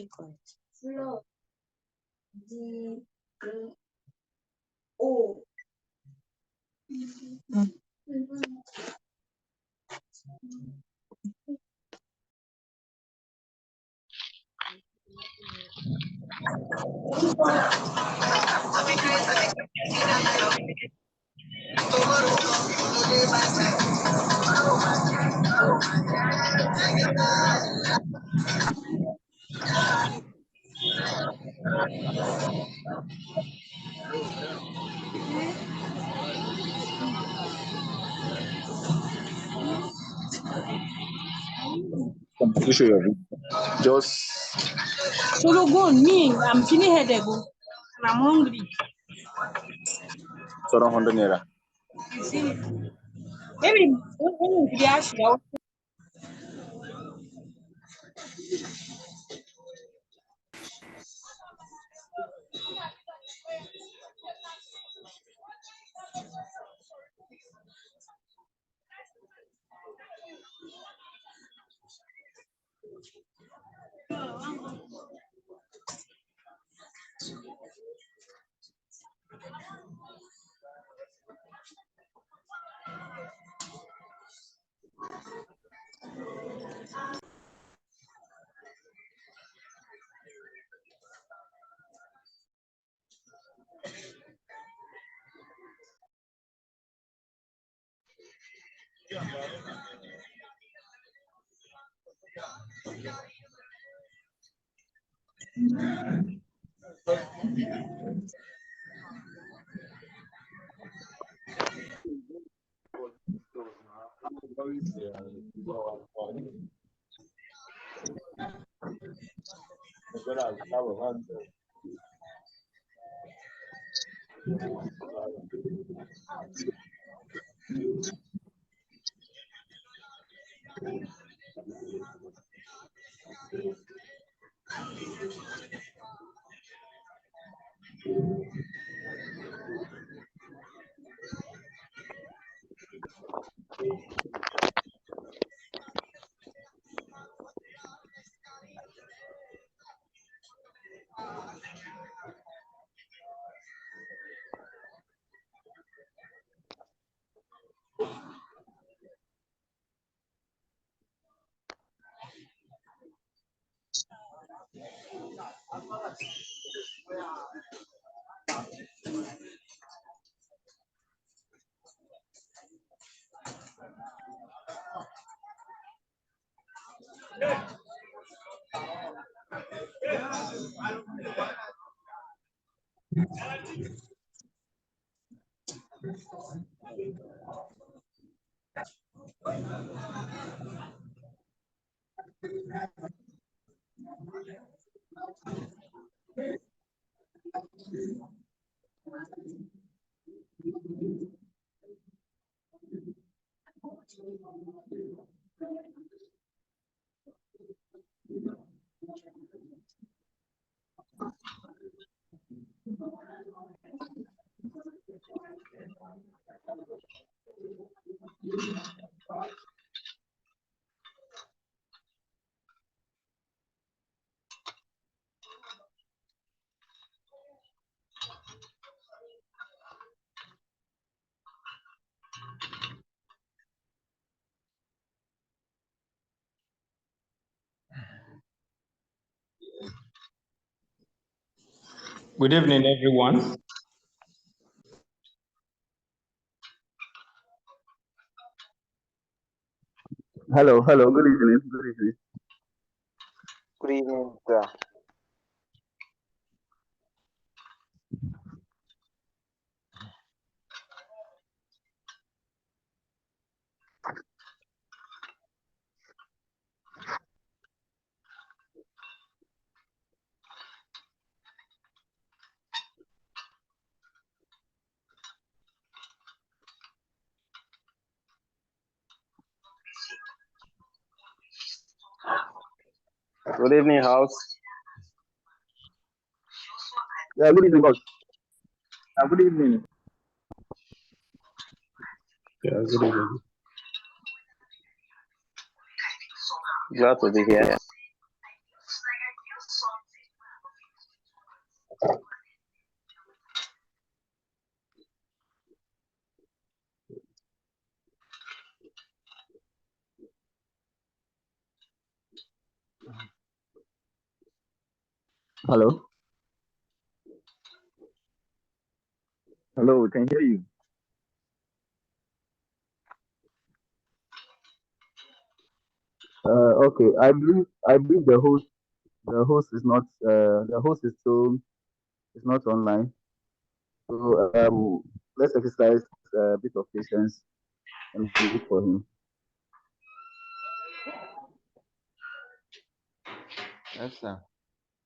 you call it? Flow. D-O. Just So go on me. I'm feeling headache and I'm hungry. sort of 100 naira. You see, maybe when you ask you. Good evening, everyone. Hello, good evening. Good evening, sir. Good evening, house. Yeah, good evening, boss. Good evening. Yeah, good evening. Glad to be here. Hello. Hello, can hear you. Okay. I believe the host is still is not online. So let's exercise a bit of patience and wait for him. Yes, sir.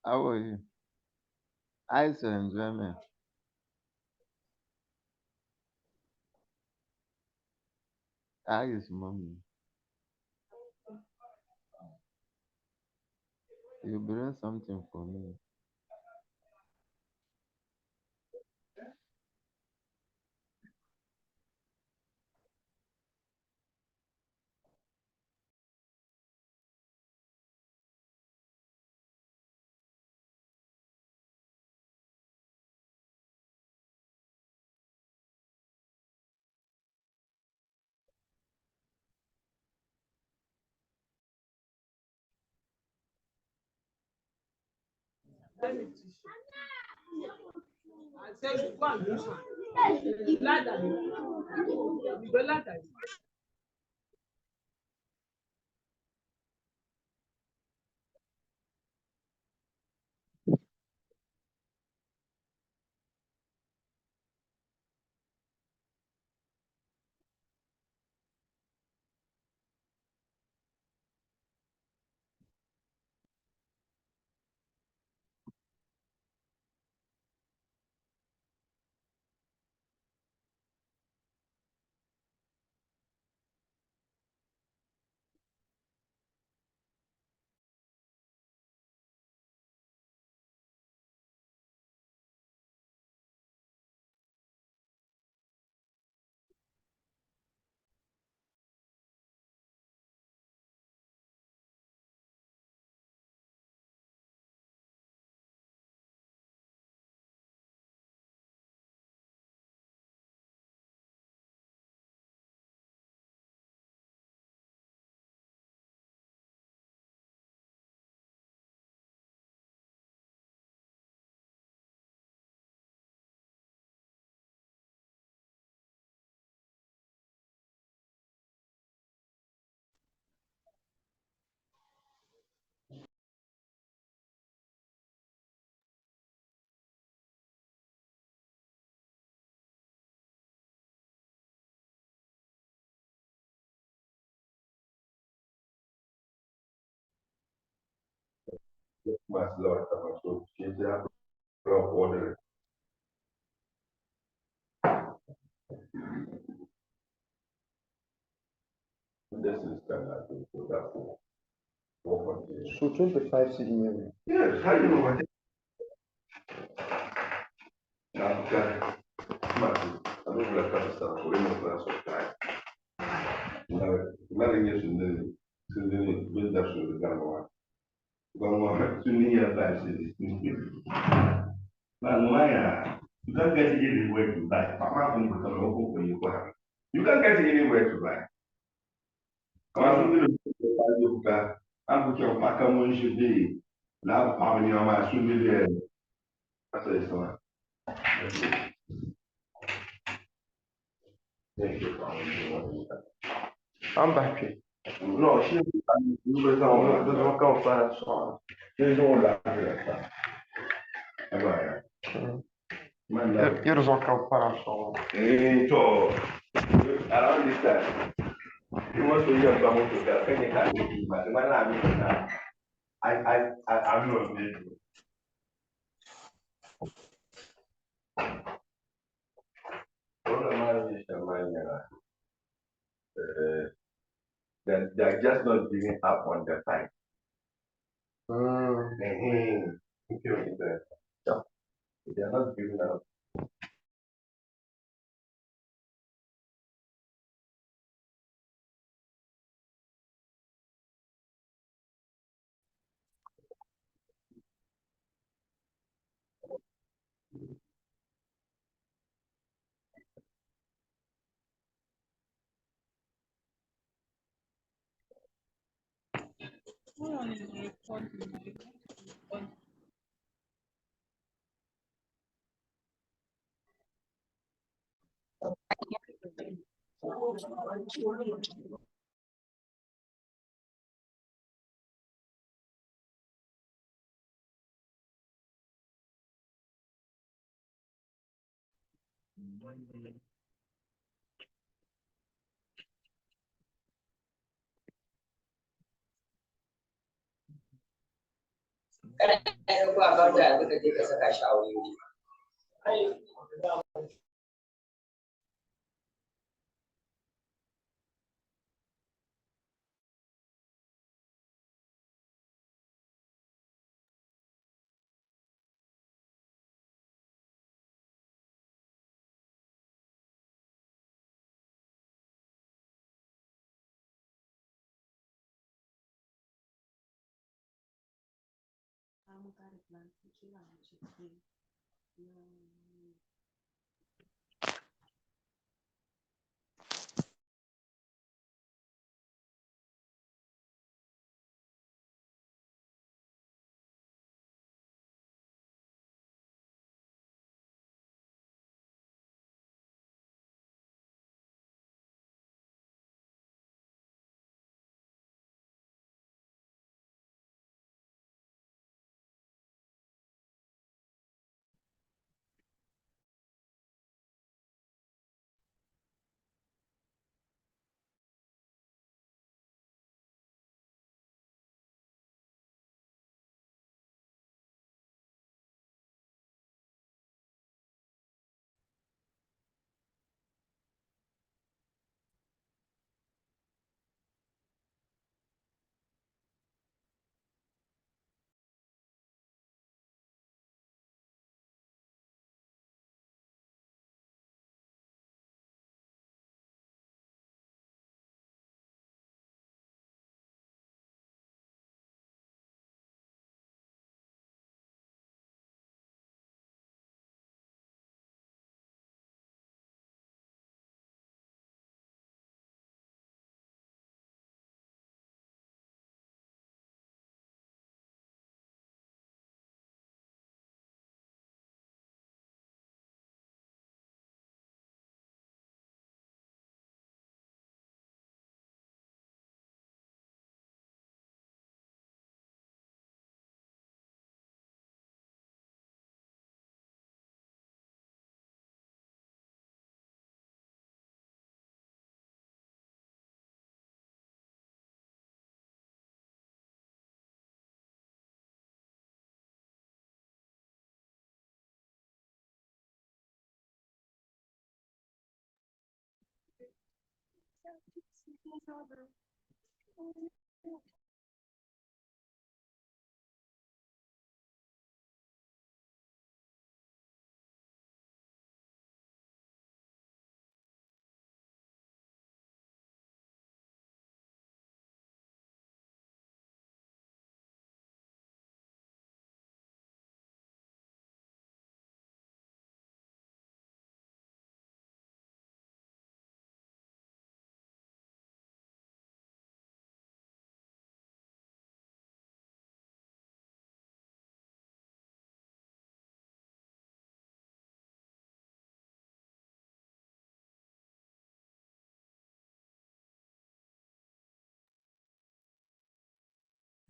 How are you? I saw enjoyment. How is mommy? You bring something for me. Mas Lord, so change the order. This is standard. So that's what. So 25 CDM. Yes, how you know what? Now, mas I don't like to start for any class of time. Now, yes, and then build up to the Gamawa. Gamawa, 2 years back, now, why? You can't get anywhere to buy. Mama can become a local for you. You can't get anywhere to buy. I'm going to pack a money should be. Now, how many of my should be there? That's it, son. Thank you. I'm back. No, she doesn't come fast. There's no life. Eles vão acampar só. Então, around this time, you must be young, but most of the thing can be, but when I'm not this. What am I just they're just not giving up on the fight. They're not giving up.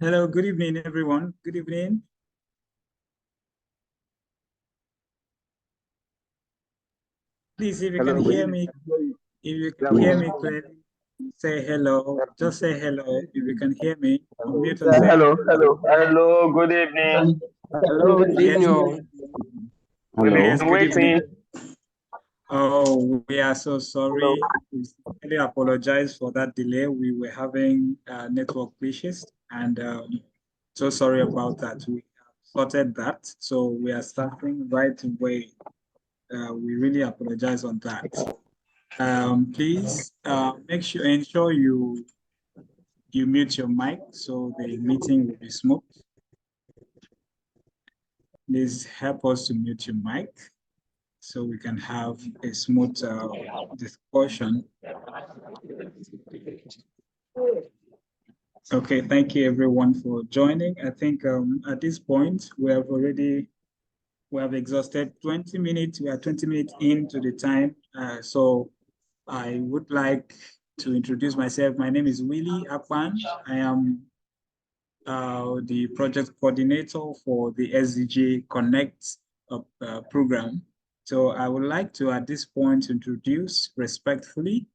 Hello, good evening, everyone. Good evening. Please, if you Hello, can good hear evening. me, if you Yeah, can hear me clearly, say hello. Just say hello. If you can hear me, unmute and say hello, hello. Hello, good evening. Hello, good Yes, evening. hello. yes, I'm good waiting. evening. Oh, we are so sorry. We sincerely apologize for that delay. We were having network glitches, and so sorry about that. We have sorted that, so we are starting right away. We really apologize on that. Please ensure you mute your mic so the meeting will be smooth. Please help us to mute your mic so we can have a smooth discussion. Okay, thank you everyone for joining. I think at this point we have exhausted 20 minutes. We are 20 minutes into the time. So I would like to introduce myself. My name is Willie Akpan. I am the project coordinator for the SDG Connect program. So I would like to, at this point, introduce respectfully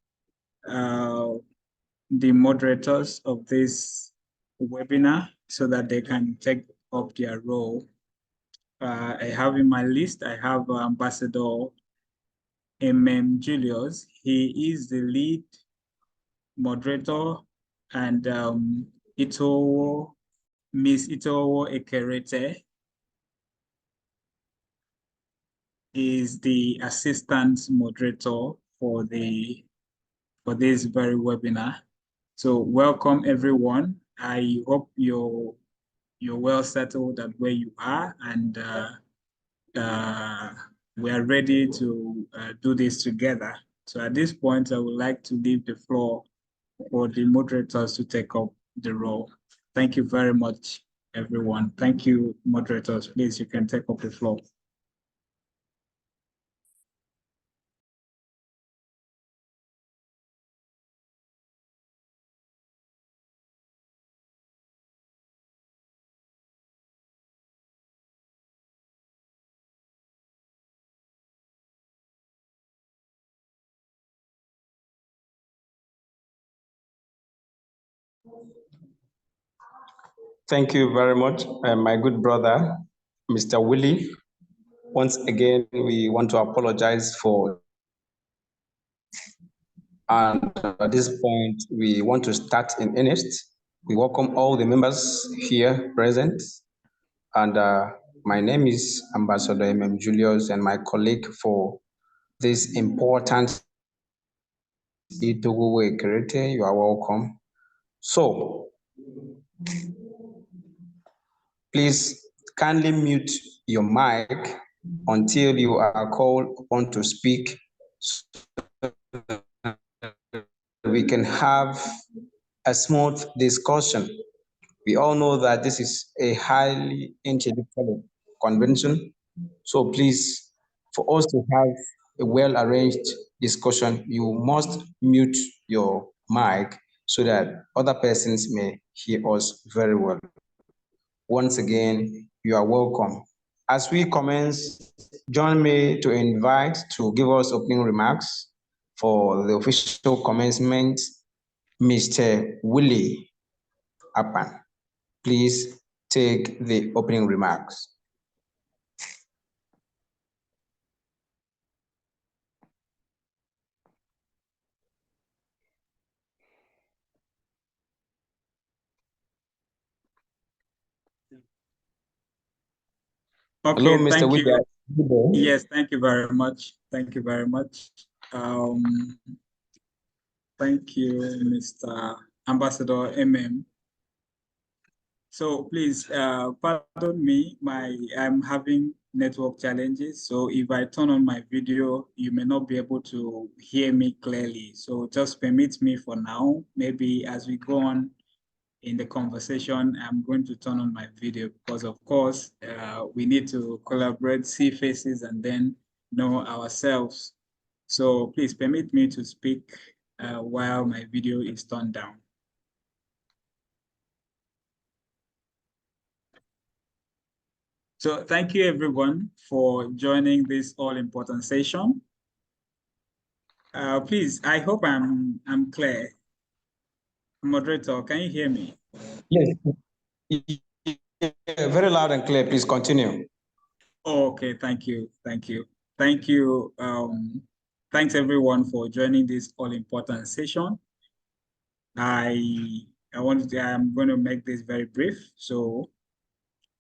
the moderators of this webinar so that they can take up their role. I have in my list, I have Ambassador Julius. He is the lead moderator, and Miss Itowo Ekerete is the assistant moderator for this very webinar. So welcome everyone. I hope you're well settled at where you are, and we are ready to do this together. So at this point, I would like to leave the floor for the moderators to take up the role. Thank you very much, everyone. Thank you, moderators. Please, you can take up the floor. Thank you very much, my good brother, Mr. Willie. Once again, we want to apologize for, and at this point, we want to start in earnest. We welcome all the members here present, and my name is Ambassador Julius, and my colleague for this important Itogo Ekerete, you are welcome. So, please kindly mute your mic until you are called upon to speak, so we can have a smooth discussion. We all know that this is a highly intellectual convention, so please, for us to have a well-arranged discussion, you must mute your mic so that other persons may hear us very well. Once again, you are welcome. As we commence, join me to invite to give us opening remarks for the official commencement, Mr. Willie Akpan. Please take the opening remarks. Okay, hello, Mr. thank you. Willie. Yes, thank you very much. Thank you very much. Thank you, Mr. Ambassador So please, pardon me, I'm having network challenges. So if I turn on my video, you may not be able to hear me clearly. So just permit me for now. Maybe as we go on in the conversation, I'm going to turn on my video because of course, we need to collaborate, see faces, and then know ourselves. So please permit me to speak while my video is turned down. So thank you everyone for joining this all-important session. Please, I hope I'm clear. Moderator, can you hear me? Yes, very loud and clear. Please continue. Okay, thank you, thank you, thank you. Thanks everyone for joining this all-important session. I'm going to make this very brief. So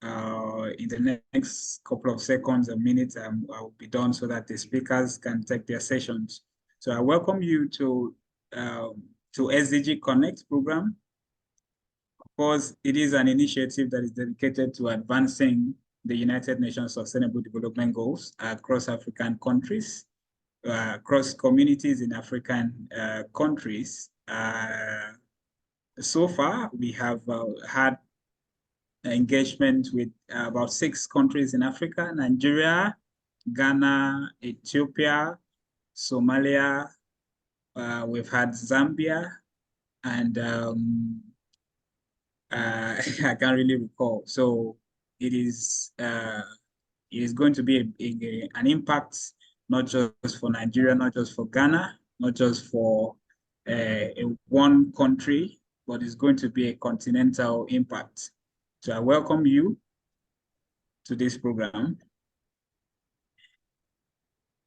in the next couple of seconds or minutes, I'll be done so that the speakers can take their sessions. So I welcome you to SDG Connect program. Of course, it is an initiative that is dedicated to advancing the United Nations Sustainable Development Goals across African countries, across communities in African countries. So far, we have had engagement with about 6 countries in Africa: Nigeria, Ghana, Ethiopia, Somalia, we've had Zambia, and I can't really recall. So it is going to be an impact, not just for Nigeria, not just for Ghana, not just for one country, but it's going to be a continental impact. So I welcome you to this program.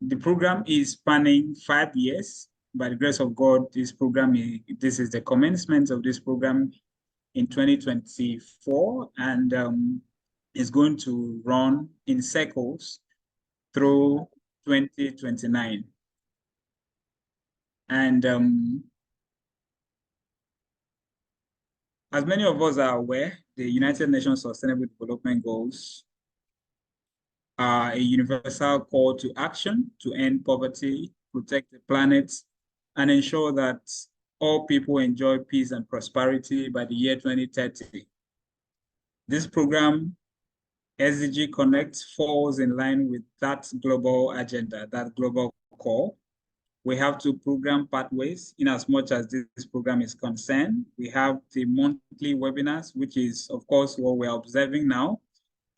The program is spanning 5 years. By the grace of God, this is the commencement of this program in 2024, and is going to run in cycles through 2029. And as many of us are aware, the United Nations Sustainable Development Goals are a universal call to action to end poverty, protect the planet, and ensure that all people enjoy peace and prosperity by the year 2030. This program, SDG Connect, falls in line with that global agenda, that global call. We have 2 program pathways in as much as this program is concerned. We have the monthly webinars, which is, of course, what we're observing now.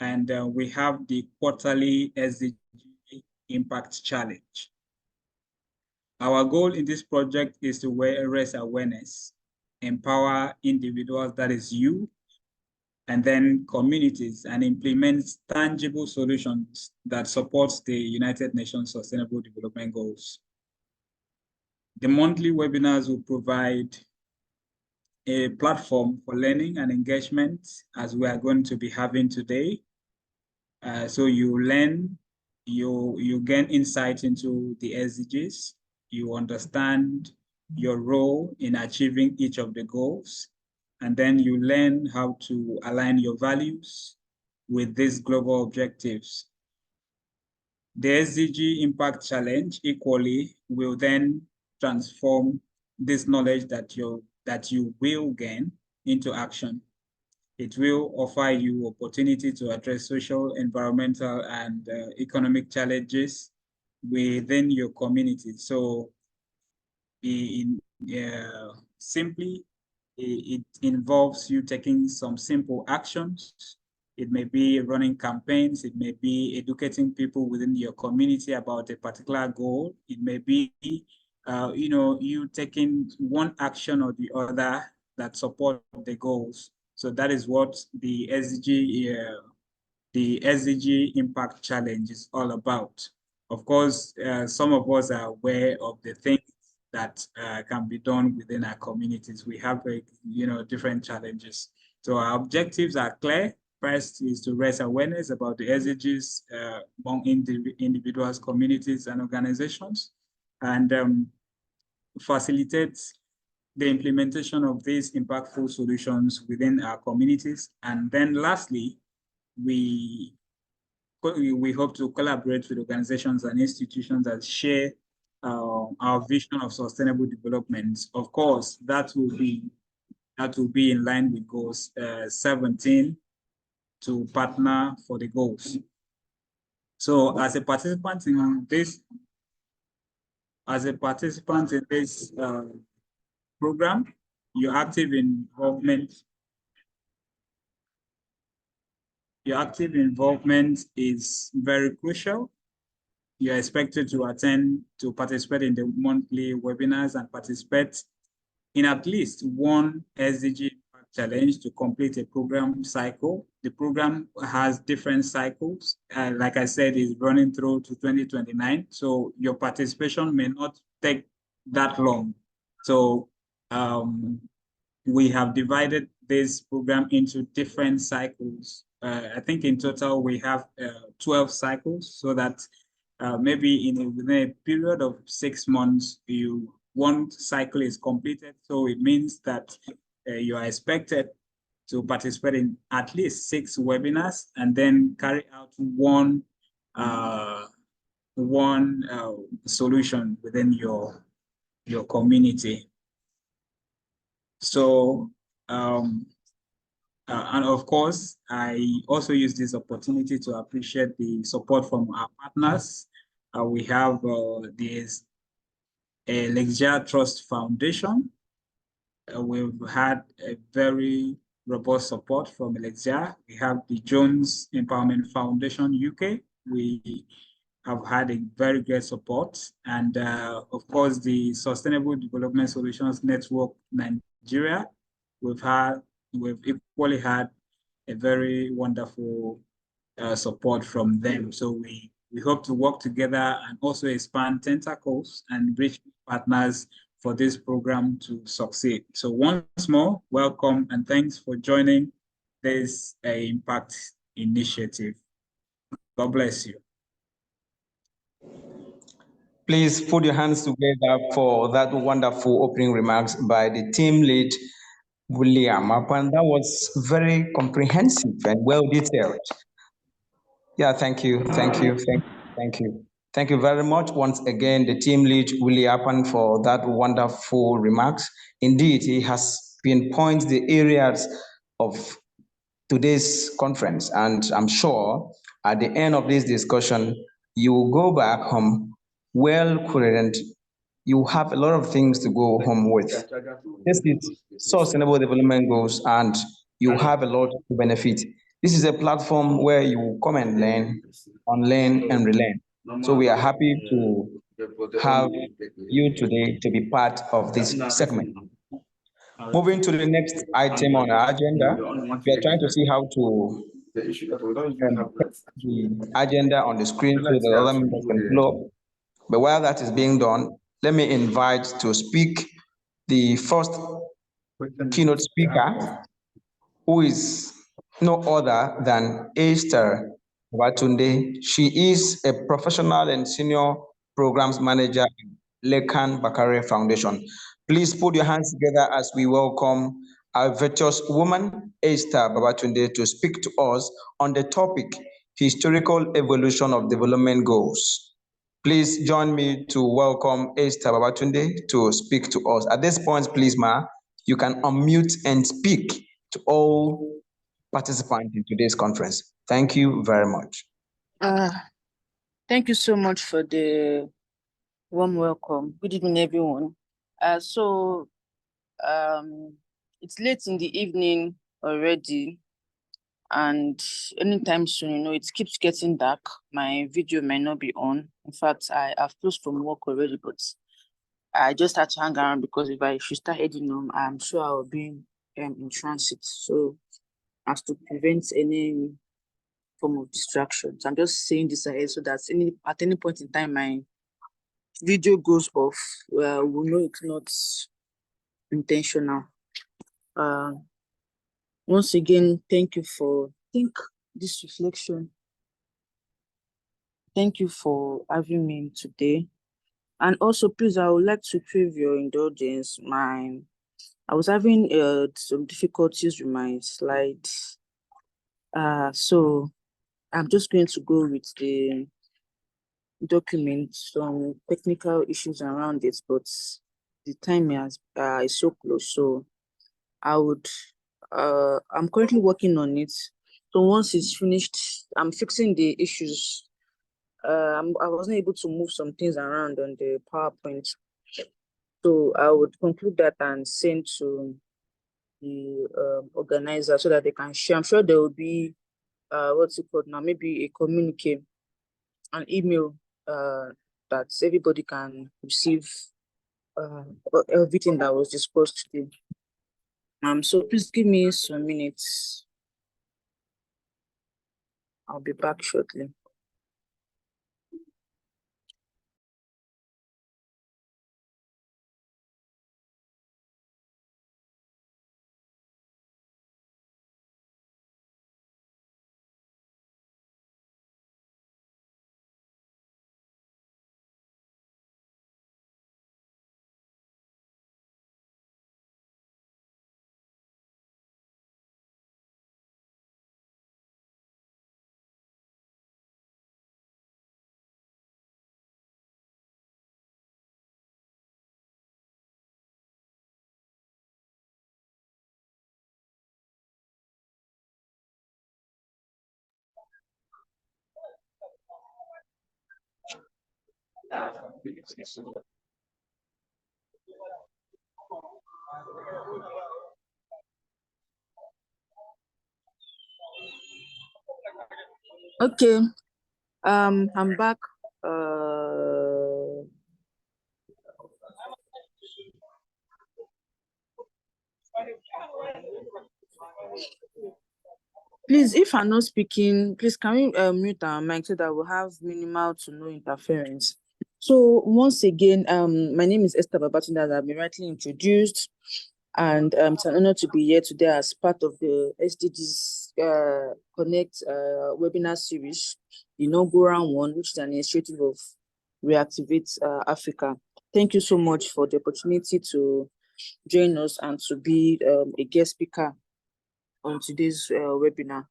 And we have the quarterly SDG Impact Challenge. Our goal in this project is to raise awareness, empower individuals, that is you, and then communities, and implement tangible solutions that support the United Nations Sustainable Development Goals. The monthly webinars will provide a platform for learning and engagement, as we are going to be having today. So you learn, you gain insight into the SDGs, you understand your role in achieving each of the goals, and then you learn how to align your values with these global objectives. The SDG Impact Challenge equally will then transform this knowledge that you will gain into action. It will offer you opportunity to address social, environmental, and economic challenges within your community. So simply, it involves you taking some simple actions. It may be running campaigns. It may be educating people within your community about a particular goal. It may be, you taking one action or the other that support the goals. So that is what the SDG Impact Challenge is all about. Of course, some of us are aware of the things that can be done within our communities. We have, different challenges. So our objectives are clear. First is to raise awareness about the SDGs among individuals, communities, and organizations, and facilitate the implementation of these impactful solutions within our communities. And then lastly, we hope to collaborate with organizations and institutions that share our vision of sustainable development. Of course, that will be in line with goals 17, to partner for the goals. So as a participant in this program, your active involvement is very crucial. You're expected to participate in the monthly webinars and participate in at least one SDG challenge to complete a program cycle. The program has different cycles. Like I said, it's running through to 2029. So your participation may not take that long. So we have divided this program into different cycles. I think in total we have 12 cycles, so that maybe within a period of 6 months, one cycle is completed. So it means that you are expected to participate in at least 6 webinars and then carry out one solution within your community. So, and of course, I also use this opportunity to appreciate the support from our partners. We have a Lexia Trust Foundation. We've had a very robust support from Lexia. We have the Jones Empowerment Foundation UK. We have had a very great support. And of course, the Sustainable Development Solutions Network Nigeria, we've equally had a very wonderful support from them. So we hope to work together and also expand tentacles and reach partners for this program to succeed. So once more, welcome and thanks for joining this impact initiative. God bless you. Please put your hands together for that wonderful opening remarks by the team lead, William Apan. That was very comprehensive and well detailed. Yeah, thank you. Thank you very much once again, the team lead, Willie Apan, for that wonderful remarks. Indeed, he has pinpointed the areas of today's conference, and I'm sure at the end of this discussion, you will go back home well coherent. You have a lot of things to go home with. This is sustainable development goals, and you have a lot to benefit. This is a platform where you come and learn, unlearn, and relearn. So we are happy to have you today to be part of this segment. Moving to the next item on our agenda, we are trying to see how to the agenda on the screen so that other members can follow. But while that is being done, let me invite to speak the first keynote speaker, who is no other than Esther Watunde. She is a professional and senior programs manager at Lekan Bakare Foundation. Please put your hands together as we welcome our virtuous woman, Esther Babatunde, to speak to us on the topic, historical evolution of development goals. Please join me to welcome Esther Babatunde to speak to us. At this point, please, Ma, you can unmute and speak to all participants in today's conference. Thank you very much. Thank you so much for the warm welcome. Good evening, everyone. It's late in the evening already, and anytime soon, it keeps getting dark. My video might not be on. In fact, I have closed from work already, but I just had to hang around because if I should start heading home, I'm sure I'll be in transit. So as to prevent any form of distractions, I'm just saying this ahead so that at any point in time my video goes off, we'll know it's not intentional. Once again, thank you for this reflection. Thank you for having me today. And also, please, I would like to crave your indulgence. I was having some difficulties with my slides. So I'm just going to go with the document, some technical issues around it, but the time is so close. So I'm currently working on it. So once it's finished, I'm fixing the issues. I wasn't able to move some things around on the PowerPoint. So I would conclude that and send to the organizer so that they can share. I'm sure there will be, what's it called now, maybe a communique, an email that everybody can receive everything that was discussed today. So please give me some minutes. I'll be back shortly. Okay. I'm back. Please, if I'm not speaking, please can we mute our mic so that we'll have minimal to no interference. So once again, my name is Esther Babatunde, as I've been rightly introduced, and it's an honor to be here today as part of the SDGs Connect webinar series, the inaugural one, which is an initiative of Reactivate Africa. Thank you so much for the opportunity to join us and to be a guest speaker on today's webinar.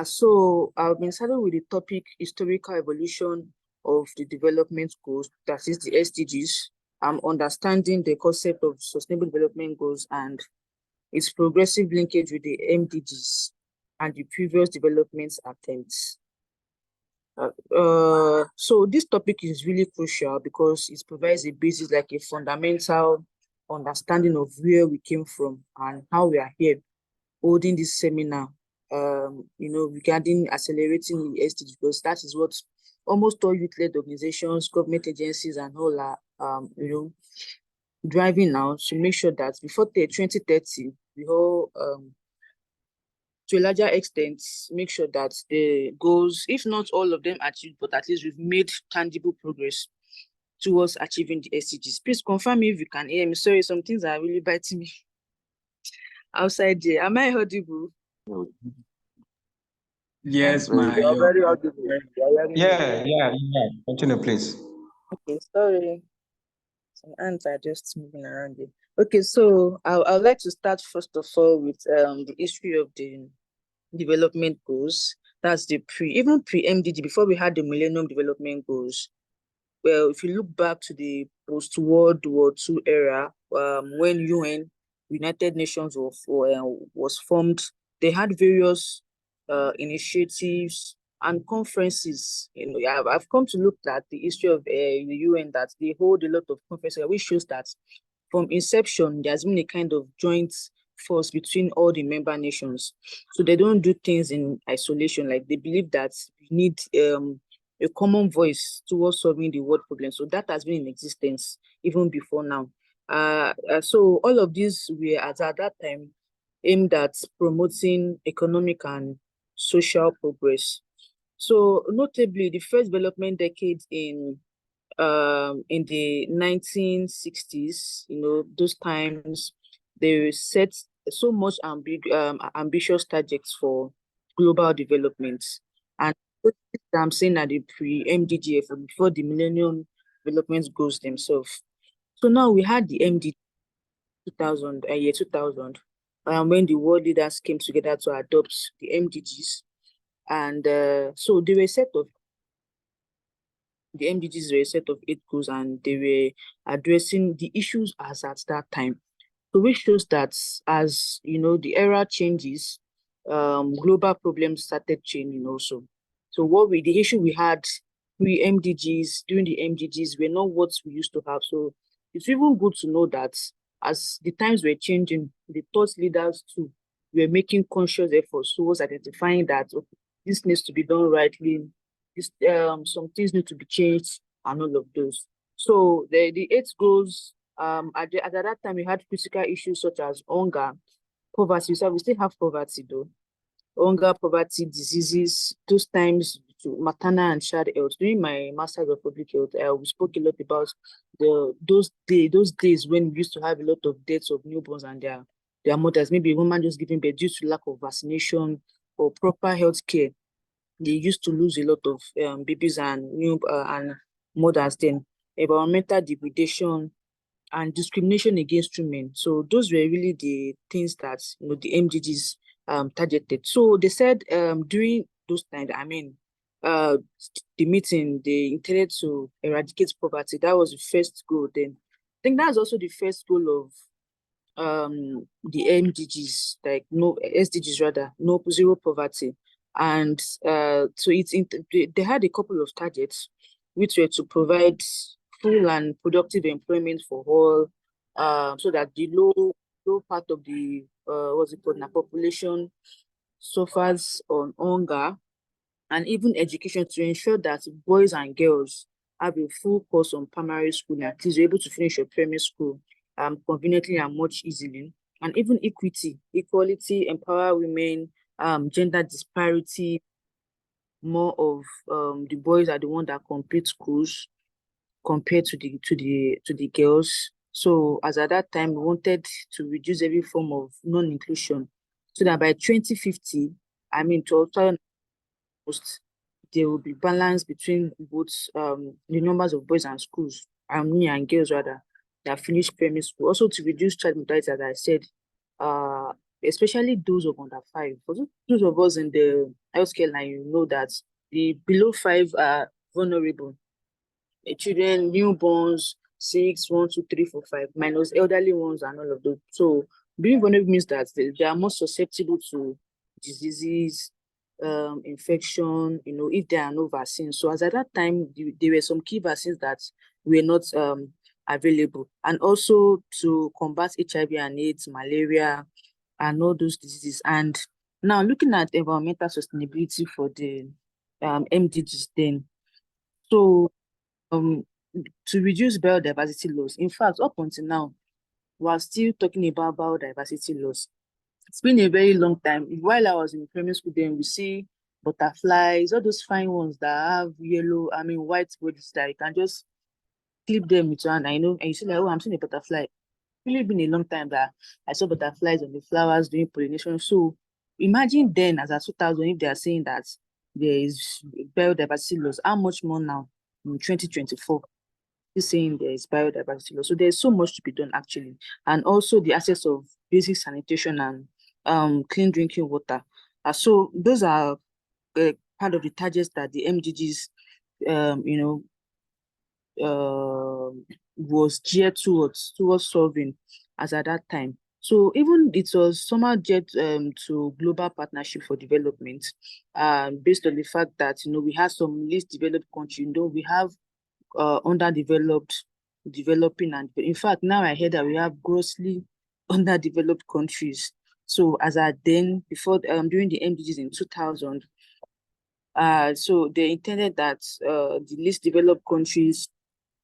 So I've been starting with the topic historical evolution of the development goals, that is the SDGs. I'm understanding the concept of sustainable development goals and its progressive linkage with the MDGs and the previous development attempts. So this topic is really crucial because it provides a basis, like a fundamental understanding of where we came from and how we are here holding this seminar, regarding accelerating the SDG, because that is what almost all youth-led organizations, government agencies, and all are, driving now to make sure that before 2030, we all, to a larger extent, make sure that the goals, if not all of them achieved, but at least we've made tangible progress towards achieving the SDGs. Please confirm if you can hear me. Sorry, some things are really biting me outside there. Am I audible? Yes, my You are very audible. Yeah. Continue, please. Okay, sorry. Some ants are just moving around it. Okay, so I would like to start first of all with the history of the development goals. That's the pre-MDG, before we had the Millennium Development Goals. Well, if you look back to the post-World War II era, when UN, United Nations was formed, they had various initiatives and conferences. I've come to look at the history of the UN, that they hold a lot of conferences, which shows that from inception, there's been a kind of joint force between all the member nations. So they don't do things in isolation. Like, they believe that we need a common voice towards solving the world problem. So that has been in existence even before now. So all of these were, at that time, aimed at promoting economic and social progress. So notably, the first development decade in the 1960s, those times, they set so much ambitious targets for global development. And I'm saying that the pre-MDGF, before the Millennium Development Goals themselves. So now we had the MD 2000, year 2000, when the world leaders came together to adopt the MDGs. And so they were set of the MDGs were a set of 8 goals, and they were addressing the issues as at that time. So which shows that, as the era changes, global problems started changing also. So the issue we had pre-MDGs, during the MDGs, were not what we used to have. So it's even good to know that as the times were changing, the thought leaders too were making conscious efforts towards identifying that, okay, this needs to be done rightly, some things need to be changed, and all of those. So the 8 goals, at that time, we had critical issues such as hunger, poverty. So we still have poverty though. Hunger, poverty, diseases, those times, to maternal and child health. During my master's of public health, we spoke a lot about those days when we used to have a lot of deaths of newborns and their mothers. Maybe a woman just giving birth due to lack of vaccination or proper health care. They used to lose a lot of babies and and mothers. Then environmental degradation and discrimination against women. So those were really the things that the MDGs targeted. So they said during those times, the meeting, they intended to eradicate poverty. That was the first goal. Then I think that's also the first goal of the MDGs, like no SDGs rather, no zero poverty. And so they had a couple of targets, which were to provide full and productive employment for all, so that the low part of the what's it called now, population suffers on hunger, and even education to ensure that boys and girls have a full course on primary school, and at least you're able to finish your primary school conveniently and much easily. And even equity, equality, empower women, gender disparity, more of the boys are the ones that complete schools compared to the girls. So as at that time, we wanted to reduce every form of non-inclusion, so that by 2050, I mean, to most, there will be balance between both the numbers of boys and schools, and girls rather, that finish primary school. Also to reduce child mortality, as I said, uh, especially those of under 5. For those of us in the healthcare line, you know that the below 5 are vulnerable. Children, newborns, 6, 1, 2, 3, 4, 5, minus elderly ones and all of those. So being vulnerable means that they are more susceptible to diseases, infection, if there are no vaccines. So as at that time, there were some key vaccines that were not available. And also to combat HIV and AIDS, malaria, and all those diseases. And now looking at environmental sustainability for the MDGs then. So to reduce biodiversity loss. In fact, up until now, we are still talking about biodiversity loss. It's been a very long time. While I was in primary school, then we see butterflies, all those fine ones that have white bodies that you can just clip them with your hand. I know, and you see like, oh, I'm seeing a butterfly. It's really been a long time that I saw butterflies on the flowers doing pollination. So imagine then, as at 2000, if they are saying that there is biodiversity loss, how much more now in 2024? Saying there is biodiversity loss. So there's so much to be done actually. And also the access of basic sanitation and clean drinking water. So those are part of the targets that the MDGs was geared towards solving as at that time. So even it was somehow geared to global partnership for development, based on the fact that we have some least developed countries. We have underdeveloped, developing, and in fact now I hear that we have grossly underdeveloped countries. So as at then, before during the MDGs in 2000, so they intended that the least developed countries,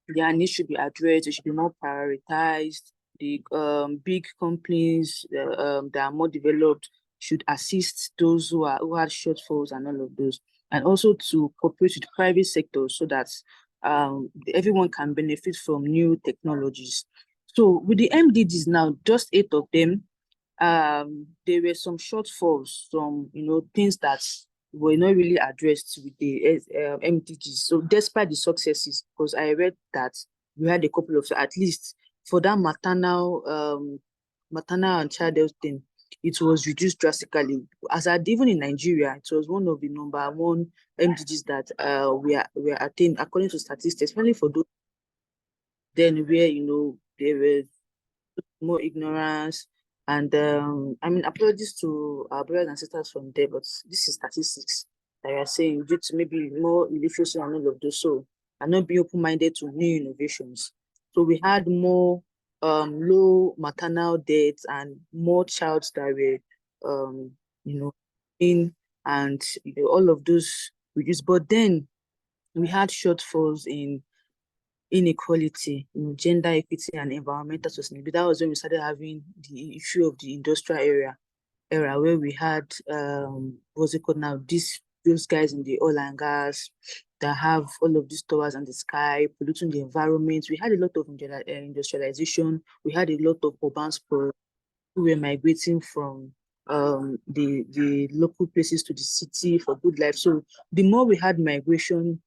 their needs should be addressed, they should be more prioritized. The big companies that are more developed should assist those who had shortfalls and all of those, and also to cooperate with the private sector so that everyone can benefit from new technologies. So with the MDGs now, just 8 of them, there were some shortfalls, some things that were not really addressed with the MDGs. So despite the successes, because I read that we had a couple of, at least for that maternal and child health thing, it was reduced drastically. Even in Nigeria, it was one of the number one MDGs that we are attained according to statistics, especially for those then where there was more ignorance. And apologies to our brothers and sisters from there, but this is statistics that are saying due to maybe more illiteracy and all of those, so and not be open-minded to new innovations. So we had more low maternal deaths and more child that were in, and all of those reduced. But then we had shortfalls in inequality, gender equity and environmental sustainability. That was when we started having the issue of the industrial era where we had what's it called now? Those guys in the oil and gas that have all of these towers in the sky, polluting the environment. We had a lot of industrialization. We had a lot of urban sprawl who were migrating from the local places to the city for good life. So the more we had migration,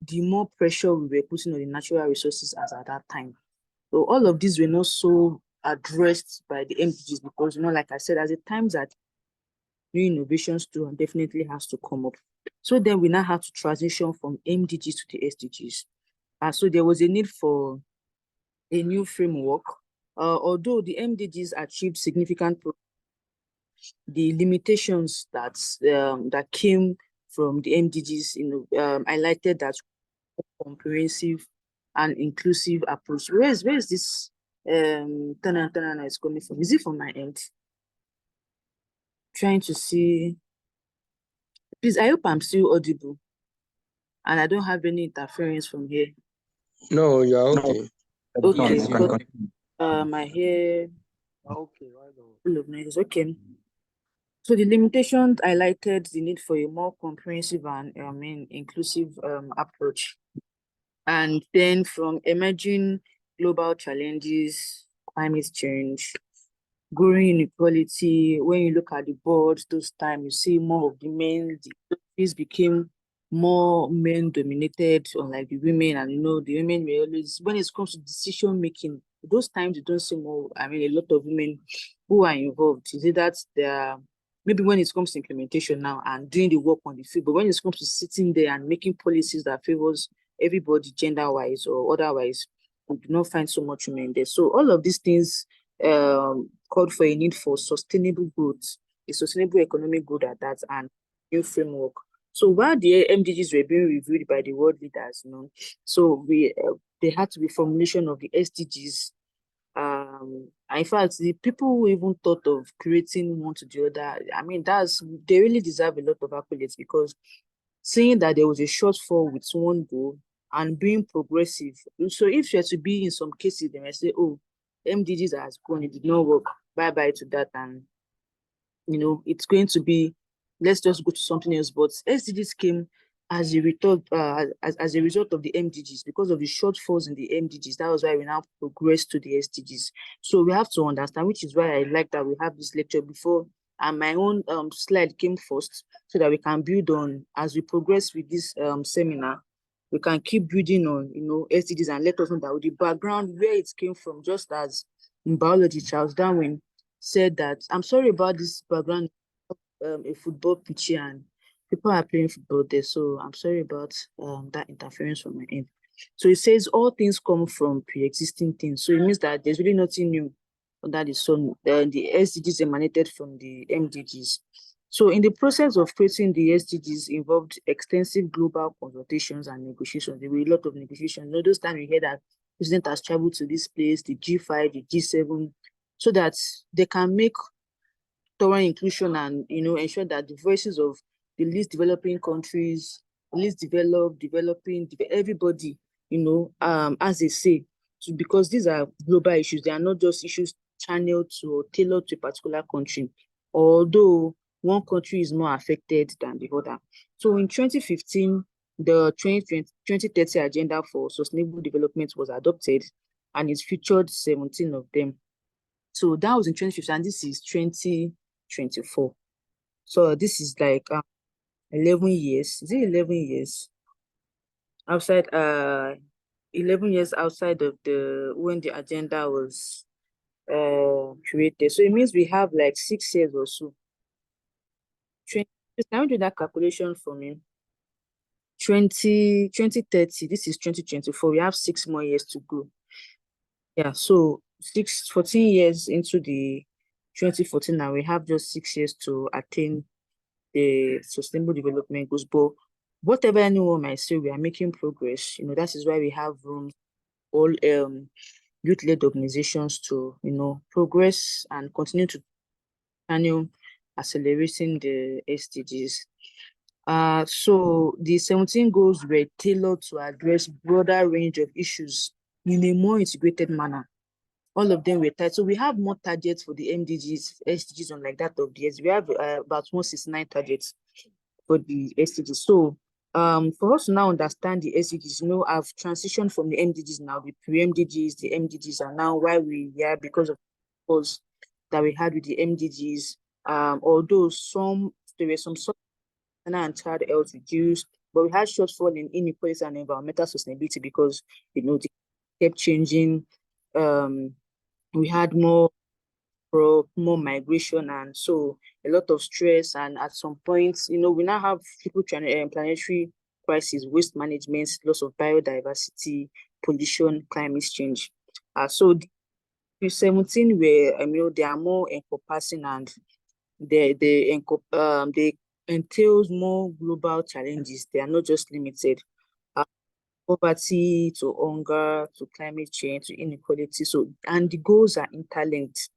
the more pressure we were putting on the natural resources as at that time. So all of these were not so addressed by the MDGs because, like I said, at the times that new innovations too definitely has to come up. So then we now have to transition from MDGs to the SDGs. So there was a need for a new framework. Although the MDGs achieved significant progress, the limitations that came from the MDGs, highlighted that comprehensive and inclusive approach. Where is this turn is coming from? Is it from my end? Trying to see Please, I hope I'm still audible and I don't have any interference from here. No, you are okay. Okay, Yes, you can because continue. my hair full of noises. Okay. So the limitations highlighted the need for a more comprehensive and inclusive approach. And then from emerging global challenges, climate change, growing inequality, when you look at the boards, those times you see more of the men, the office became more men dominated, unlike the women. And the women were always, when it comes to decision making, those times you don't see more, a lot of women who are involved. Is it that they are maybe when it comes to implementation now and doing the work on the field, but when it comes to sitting there and making policies that favors everybody gender-wise or otherwise, we do not find so much women there. So all of these things called for a need for sustainable growth, a sustainable economic growth at that, and new framework. So while the MDGs were being reviewed by the world leaders, so there had to be formulation of the SDGs. In fact, the people who even thought of creating one to the other, they really deserve a lot of accolades, because seeing that there was a shortfall with one goal and being progressive. So if you are to be in some cases, they might say, oh, MDGs has gone, it did not work, bye-bye to that, and it's going to be, let's just go to something else. But SDGs came as a result, as a result of the MDGs, because of the shortfalls in the MDGs. That was why we now progress to the SDGs. So we have to understand, which is why I like that we have this lecture before, and my own slide came first, so that we can build on as we progress with this seminar. We can keep building on, SDGs, and let us know that with the background where it came from. Just as in biology, Charles Darwin said that, I'm sorry about this background, a football pitch here, and people are playing football there, so I'm sorry about that interference from my end. So it says all things come from pre-existing things. So it means that there's really nothing new under the sun. The SDGs emanated from the MDGs. So in the process of creating the SDGs involved extensive global consultations and negotiations. There were a lot of negotiations. Those times we hear that president has traveled to this place, the G5, the G7, so that they can make thorough inclusion and ensure that the voices of the least developing countries, least developed, developing, everybody, as they say, because these are global issues. They are not just issues channeled to or tailored to a particular country, although one country is more affected than the other. So in 2015, the 2030 Agenda for Sustainable Development was adopted, and it featured 17 of them. So that was in 2015, and this is 2024. So this is like 11 years. Is it 11 years? Outside 11 years outside of when the agenda was created. So it means we have like 6 years or so. Can you do that calculation for me? 2030, this is 2024. We have 6 more years to go. Yeah, so 14 years into the 2014, now we have just 6 years to attain the sustainable development goals. But whatever anyone might say, we are making progress. That is why we have room, all youth-led organizations to progress and continue to accelerating the SDGs. So the 17 goals were tailored to address broader range of issues in a more integrated manner. All of them were tied. So we have more targets for the MDGs, SDGs, unlike that of the S. We have about 169 targets for the SDGs. So for us to now understand the SDGs, I've transitioned from the MDGs now, the pre-MDGs, the MDGs are now why we are, because of the goals that we had with the MDGs. Although there were some and child health reduced, but we had shortfall in inequality and environmental sustainability because they kept changing. We had more migration, and so a lot of stress, and at some points, we now have people trying planetary crisis, waste management, loss of biodiversity, pollution, climate change. So the 17 were, they are more encompassing, and they entails more global challenges. They are not just limited poverty to hunger to climate change to inequality. So, and the goals are interlinked.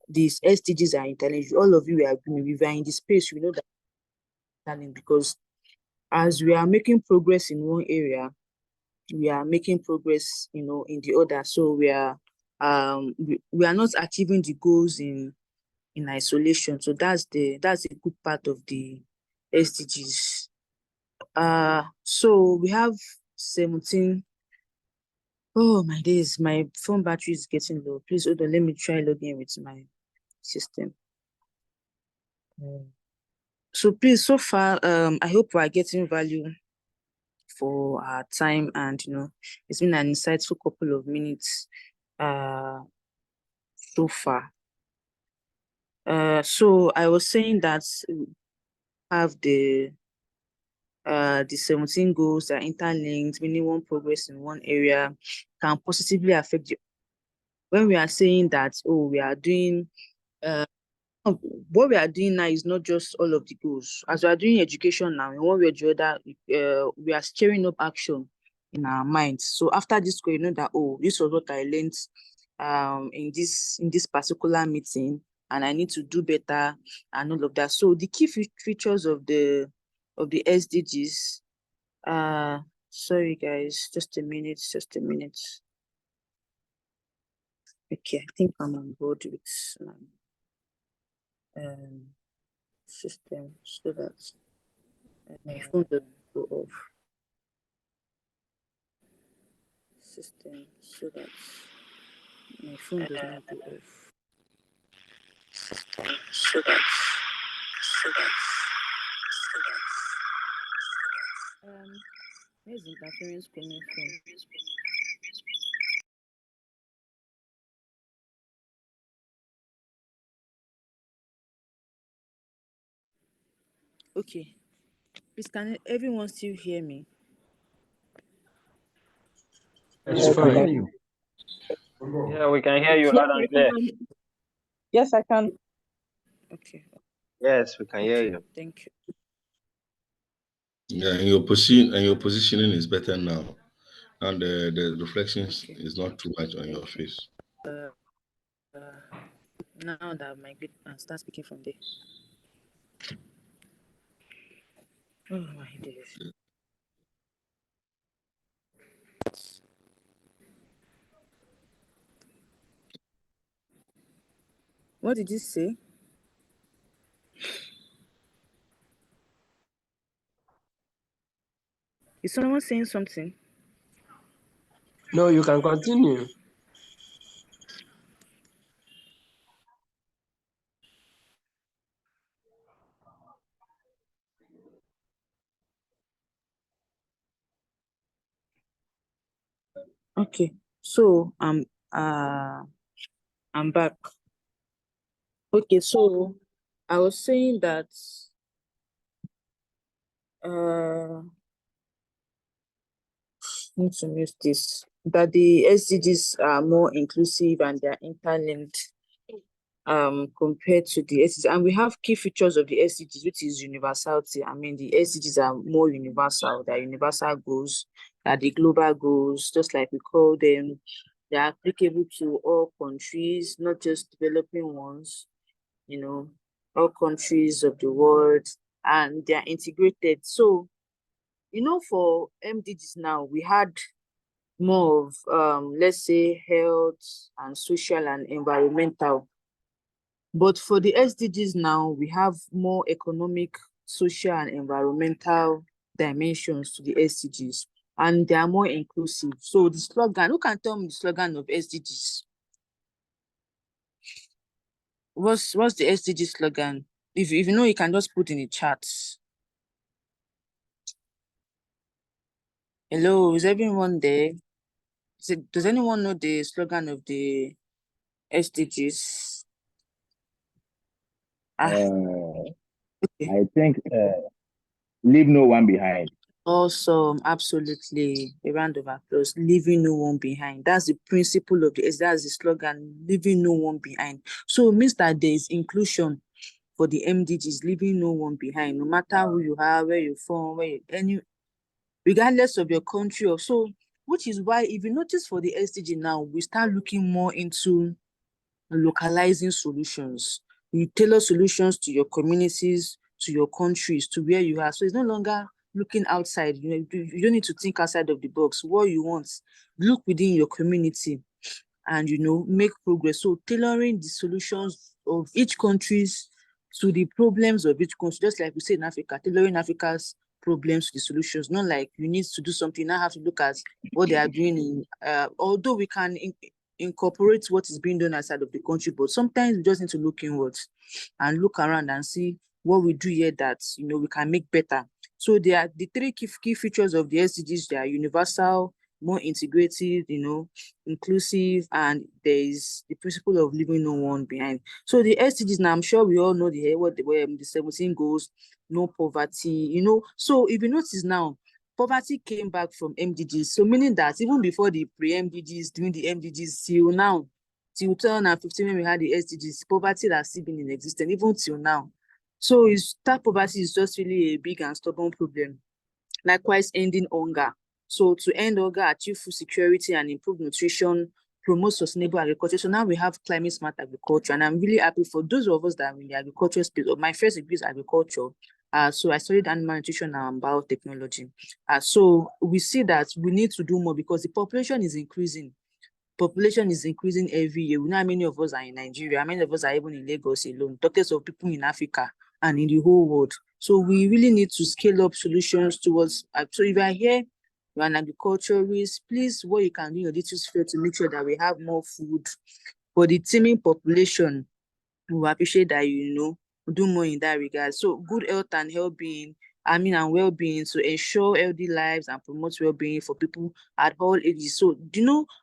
These SDGs are interlinked. All of you are in the space. We know that talent, because as we are making progress in one area, we are making progress, in the other. So we are not achieving the goals in isolation. So that's a good part of the SDGs. So we have 17. Oh my days, my phone battery is getting low. Please hold on, let me try logging with my system. So please, so far, I hope we are getting value for our time, and it's been an insightful couple of minutes so far. So I was saying that we have the 17 goals that are interlinked, meaning one progress in one area can positively affect you. When we are saying that, we are doing what we are doing now is not just all of the goals. As we are doing education now, in one way or the other, we are stirring up action in our minds. So after this goal, that this was what I learned in this particular meeting, and I need to do better and all of that. So the key features of the SDGs. Sorry guys, just a minute. Okay, I think I'm on board with system, so that my phone doesn't go off. System, so that my phone does not go off. So that where's the interference coming from? Okay, please, can everyone still hear me? It's fine. Yeah, we can hear you loud and clear. Yes, I can. Okay. Yes, we can hear Okay, you. thank you. Yeah, and your positioning is better now, and the reflections is not too much on your face. Now that my good start speaking from there. Oh my days. What did you say? Is someone saying something? No, you can continue. Okay, so I'm back. Okay, so I was saying that need to use this, that the SDGs are more inclusive and they're interlinked compared to the SDGs. And we have key features of the SDGs, which is universality. I mean, the SDGs are more universal. They're universal goals, they're the global goals, just like we call them. They're applicable to all countries, not just developing ones, all countries of the world, and they're integrated. So, for MDGs now, we had more of, let's say, health and social and environmental. But for the SDGs now, we have more economic, social, and environmental dimensions to the SDGs, and they are more inclusive. So the slogan, who can tell me the slogan of SDGs? What's the SDG slogan? If you know, you can just put in the chat. Hello, is everyone there? Does anyone know the slogan of the SDGs? Okay. I think leave no one behind. Awesome, absolutely. A round of applause. Leaving no one behind. That's the principle of that's the slogan, leaving no one behind. So it means that there is inclusion for the MDGs, leaving no one behind, no matter who you are, where you're from, regardless of your country or so, which is why if you notice for the SDG now, we start looking more into localizing solutions. You tailor solutions to your communities, to your countries, to where you are. So it's no longer looking outside. You don't need to think outside of the box. What you want, look within your community and, make progress. So tailoring the solutions of each countries to the problems of each country, just like we say in Africa, tailoring Africa's problems to the solutions. Not like you need to do something, now have to look at what they are doing in, although we can incorporate what is being done outside of the country, but sometimes we just need to look inwards and look around and see what we do here that, we can make better. So there are the three key features of the SDGs. They are universal, more integrative, inclusive, and there is the principle of leaving no one behind. So the SDGs, now I'm sure we all know what the 17 goals, no poverty, So if you notice now, poverty came back from MDGs. So meaning that even before the pre-MDGs, during the MDGs, till now, till 2015 when we had the SDGs, poverty has still been in existence, even till now. So that poverty is just really a big and stubborn problem. Likewise, ending hunger. So to end hunger, achieve food security and improve nutrition, promote sustainable agriculture. So now we have climate smart agriculture, and I'm really happy for those of us that are in the agriculture space. My first degree is agriculture. So I studied animal nutrition and biotechnology. So we see that we need to do more because the population is increasing. Population is increasing every year. We know how many of us are in Nigeria, how many of us are even in Lagos alone, doctors of people in Africa and in the whole world. So we really need to scale up solutions towards, so if you are here, you're an agriculturist, please, what you can do in your little sphere to make sure that we have more food for the teeming population. We appreciate that, do more in that regard. So good health and well-being, and well-being to ensure healthy lives and promote well-being for people at all ages. So,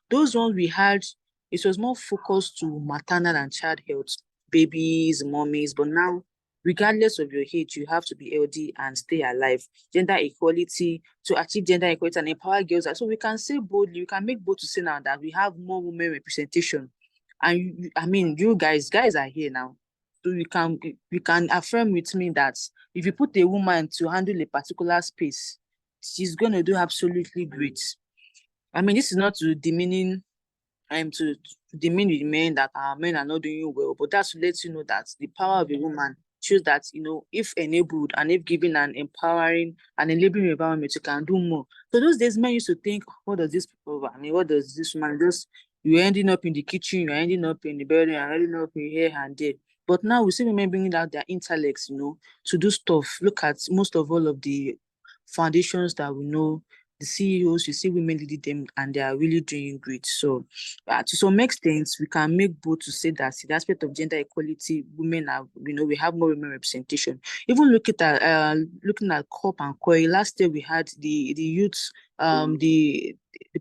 those ones we had, it was more focused to maternal and child health, babies, mommies, but now, regardless of your age, you have to be healthy and stay alive. Gender equality, to achieve gender equality and empower girls. So we can say boldly, we can make bold to say now that we have more women representation. And you guys are here now. So you can affirm with me that if you put a woman to handle a particular space, she's gonna do absolutely great. This is not to demeaning to demean the men that our men are not doing well, but that's to let you know that the power of a woman shows that, if enabled and if given an empowering and enabling environment, you can do more. So those days, men used to think, what does this people, what does this man just, you're ending up in the kitchen, you're ending up in the bedroom, you're ending up in here and there. But now we see women bringing out their intellects, to do stuff. Look at most of all of the foundations that we know, the CEOs, you see women leading them, and they are really doing great. So to some extent, we can make bold to say that in the aspect of gender equality, women are, we have more women representation. Even looking at COP and COI, last year we had the youth, the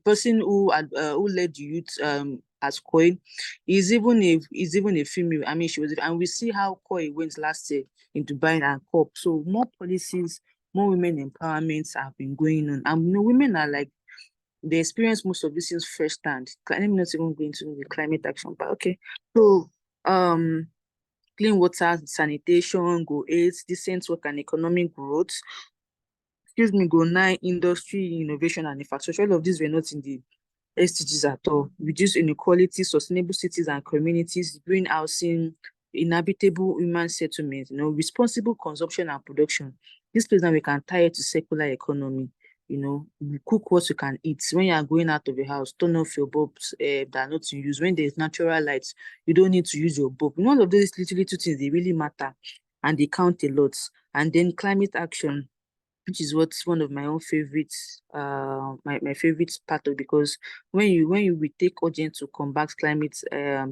person who led the youth as COI is even a female. She was, and we see how COI went last year in Dubai and COP. So more policies, more women empowerments have been going on. And women are like, they experience most of these things firsthand. Let me not even go into the climate action, but okay. So clean water, sanitation, goal 8, decent work and economic growth. Goal 9, industry, innovation and infrastructure. All of these were not in the SDGs at all. Reduce inequality, sustainable cities and communities, green housing, inhabitable human settlements, responsible consumption and production. This place now we can tie it to circular economy. We cook what you can eat. When you are going out of your house, turn off your bulbs that are not in use. When there's natural light, you don't need to use your bulb. All of these little things, they really matter and they count a lot. And then climate action, which is what's one of my own favorites, my favorite part of, because when we take urgent to combat climate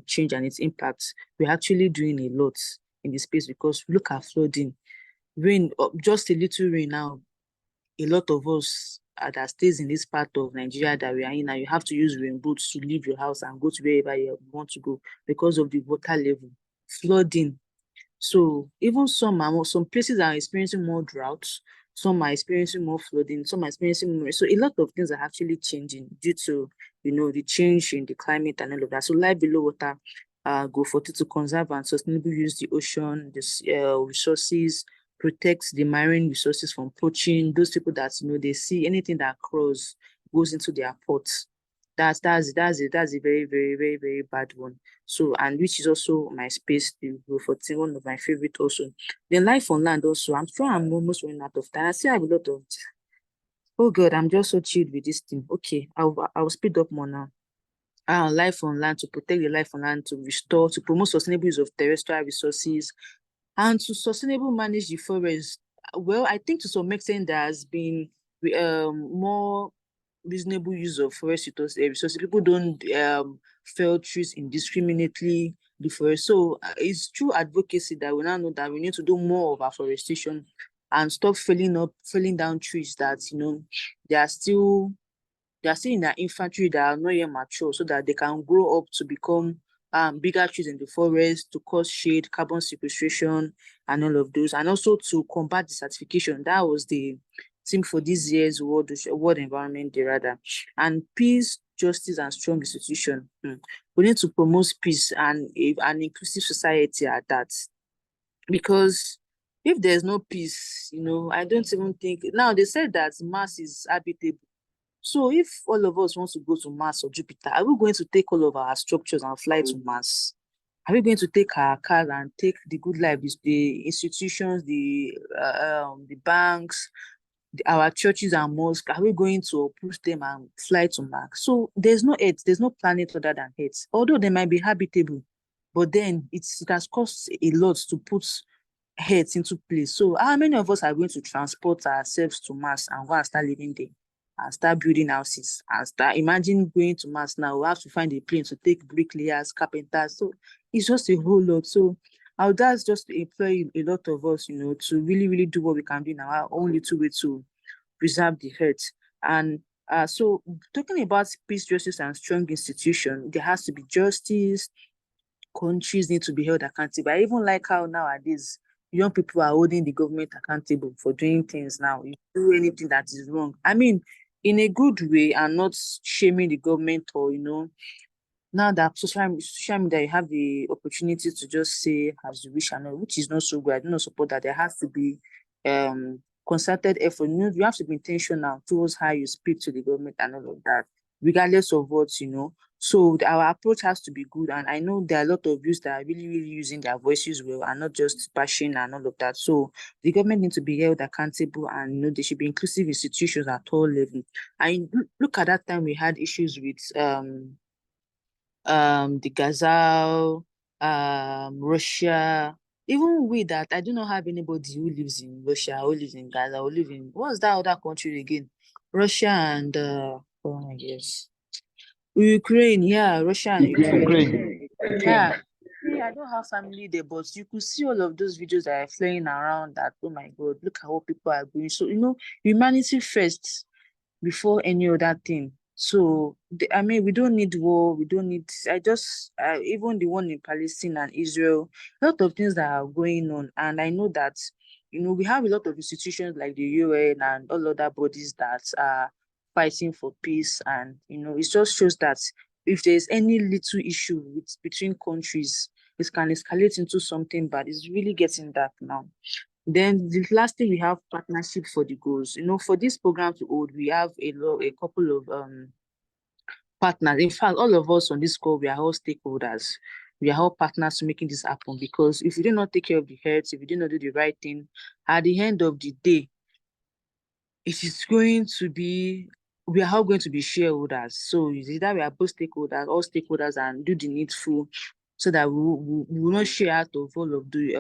change and its impacts, we're actually doing a lot in this space, because look at flooding. Rain, just a little rain now, a lot of us that stays in this part of Nigeria that we are in now, you have to use rain boots to leave your house and go to wherever you want to go because of the water level. Flooding. So even some places are experiencing more droughts, some are experiencing more flooding, some are experiencing more. So a lot of things are actually changing due to the change in the climate and all of that. So life below water, goal 40 to conserve and sustainably use the ocean, the resources, protect the marine resources from poaching. Those people that they see anything that crawls goes into their ports. That's a very, very, very, very bad one. So, and which is also my space to go for one of my favorite also. Then life on land also. I'm sure I'm almost running out of time. I still have a lot of, oh God, I'm just so chilled with this thing. Okay, I'll speed up more now. Life on land, to protect the life on land, to restore, to promote sustainable use of terrestrial resources, and to sustainable manage the forest. Well, I think to some extent there has been more reasonable use of forest resources. People don't fell trees indiscriminately the forest. So it's true advocacy that we now know that we need to do more of afforestation and stop felling down trees that they are still in their infantry that are not yet mature, so that they can grow up to become bigger trees in the forest to cause shade, carbon sequestration, and all of those, and also to combat desertification. That was the theme for this year's World Environment Day, rather. And peace, justice, and strong institution. We need to promote peace and an inclusive society at that, because if there's no peace, I don't even think now they said that Mars is habitable. So if all of us want to go to Mars or Jupiter, are we going to take all of our structures and fly to Mars? Are we going to take our cars and take the good life, the institutions, the banks, our churches and mosques? Are we going to uproot them and fly to Mars? So there's no Earth, there's no planet other than Earth. Although they might be habitable, but then it has cost a lot to put heads into place. So how many of us are going to transport ourselves to Mars and go and start living there and start building houses and start imagine going to Mars now? We have to find a plane to take bricklayers, carpenters. So it's just a whole lot. So I would ask just to employ a lot of us, to really, really do what we can do in our own little way to preserve the earth. And so talking about peace, justice, and strong institution, there has to be justice. Countries need to be held accountable. I even like how nowadays young people are holding the government accountable for doing things now. You do anything that is wrong, I mean, in a good way, and not shaming the government, or now that social media, you have the opportunity to just say as you wish, and all, which is not so good. I do not support that. There has to be concerted effort. You have to be intentional towards how you speak to the government and all of that, regardless of what. So our approach has to be good. And I know there are a lot of youth that are really, really using their voices well and not just bashing and all of that. So the government needs to be held accountable, and there should be inclusive institutions at all levels. And look at that time we had issues with the Gazal, Russia. Even with that, I do not have anybody who lives in Russia, who lives in Gaza, who lives in what's that other country again? Russia and oh my gosh. Ukraine, yeah, Russia and Ukraine. Yeah. See, I don't have family there, but you could see all of those videos that are flying around that, oh my God, look at what people are doing. So, humanity first before any other thing. So, I mean, we don't need war. We don't need, even the one in Palestine and Israel, a lot of things that are going on. And I know that, we have a lot of institutions like the UN and all other bodies that are fighting for peace. And, it just shows that if there's any little issue between countries, it can escalate into something bad. It's really getting dark now. Then the last thing, we have partnership for the goals. For this program to hold, we have a couple of partners. In fact, all of us on this call, we are all stakeholders. We are all partners to making this happen, because if we do not take care of the health, if we do not do the right thing, at the end of the day, it is going to be, we are all going to be shareholders. So it's either we are both stakeholders, all stakeholders, and do the needful, so that we will not share out of all of the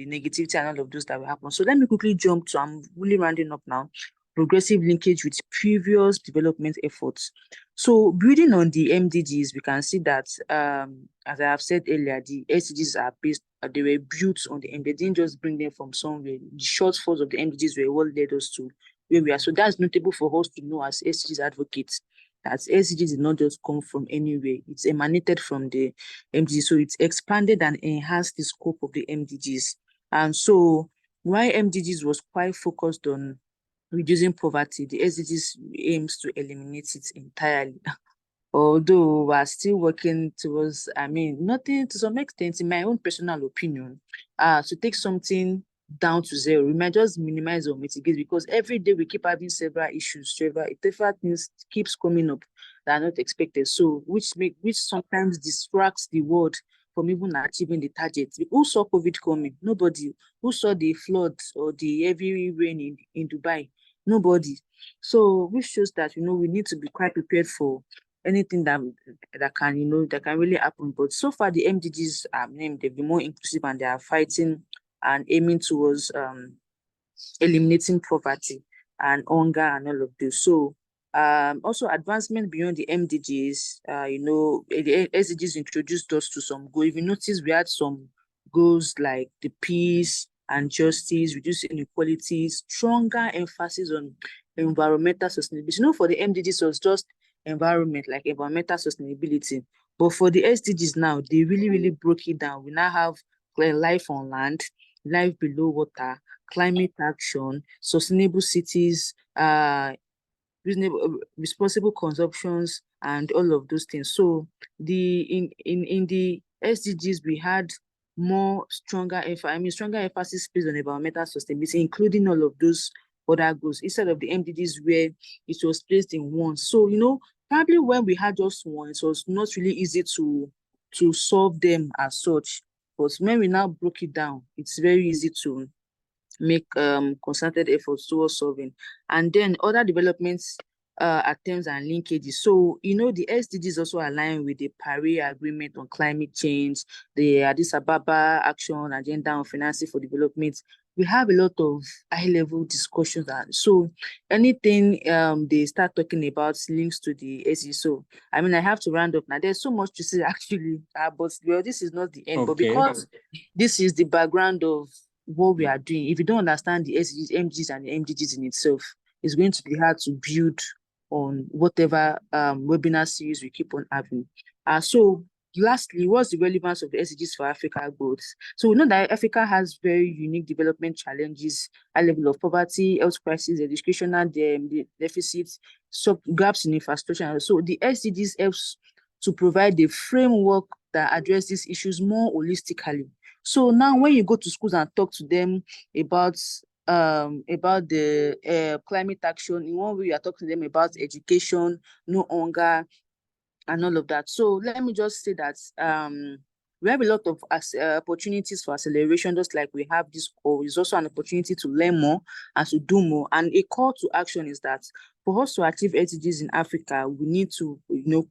negativity and all of those that will happen. So let me quickly jump to, I'm really rounding up now, progressive linkage with previous development efforts. So building on the MDGs, we can see that, as I have said earlier, the SDGs are based, they were built on the MDGs. They didn't just bring them from somewhere. The shortfalls of the MDGs were what led us to where we are. So that's notable for us to know as SDGs advocates, that SDGs did not just come from anywhere. It's emanated from the MDGs. So it's expanded and enhanced the scope of the MDGs. And so while MDGs was quite focused on reducing poverty, the SDGs aims to eliminate it entirely. Although we are still working towards, I mean, nothing to some extent, in my own personal opinion, to take something down to zero. We might just minimize or mitigate, because every day we keep having several issues, different things keeps coming up that are not expected. So which sometimes distracts the world from even achieving the target. Who saw COVID coming? Nobody. Who saw the floods or the heavy rain in Dubai? Nobody. So which shows that we need to be quite prepared for anything that can really happen. But so far the MDGs are named, they've been more inclusive and they are fighting and aiming towards eliminating poverty and hunger and all of this. So also advancement beyond the MDGs, the SDGs introduced us to some goals. If you notice, we had some goals like the peace and justice, reducing inequalities, stronger emphasis on environmental sustainability. For the MDGs, it was just environment, like environmental sustainability. But for the SDGs now, they really, really broke it down. We now have life on land, life below water, climate action, sustainable cities, responsible consumptions, and all of those things. So in the SDGs, we had stronger emphasis based on environmental sustainability, including all of those other goals, instead of the MDGs where it was placed in one. So probably when we had just one, it was not really easy to solve them as such. But when we now broke it down, it's very easy to make concerted efforts towards solving. And then other developments attempts and linkages. So the SDGs also align with the Paris Agreement on climate change, the Addis Ababa Action Agenda on Financing for Development. We have a lot of high-level discussions, and so anything they start talking about links to the SDGs. So I have to round up now. There's so much to say actually, but this is not the end. Okay. But because this is the background of what we are doing, if you don't understand the SDGs, MGs, and the MDGs in itself, it's going to be hard to build on whatever webinar series we keep on having. So lastly, what's the relevance of the SDGs for Africa growth? So we know that Africa has very unique development challenges, high level of poverty, health crisis, educational deficits, gaps in infrastructure. So the SDGs helps to provide the framework that address these issues more holistically. So now when you go to schools and talk to them about the climate action, in one way you are talking to them about education, no hunger, and all of that. So let me just say that we have a lot of opportunities for acceleration, just like we have this call. It's also an opportunity to learn more and to do more. And a call to action is that for us to achieve SDGs in Africa, we need to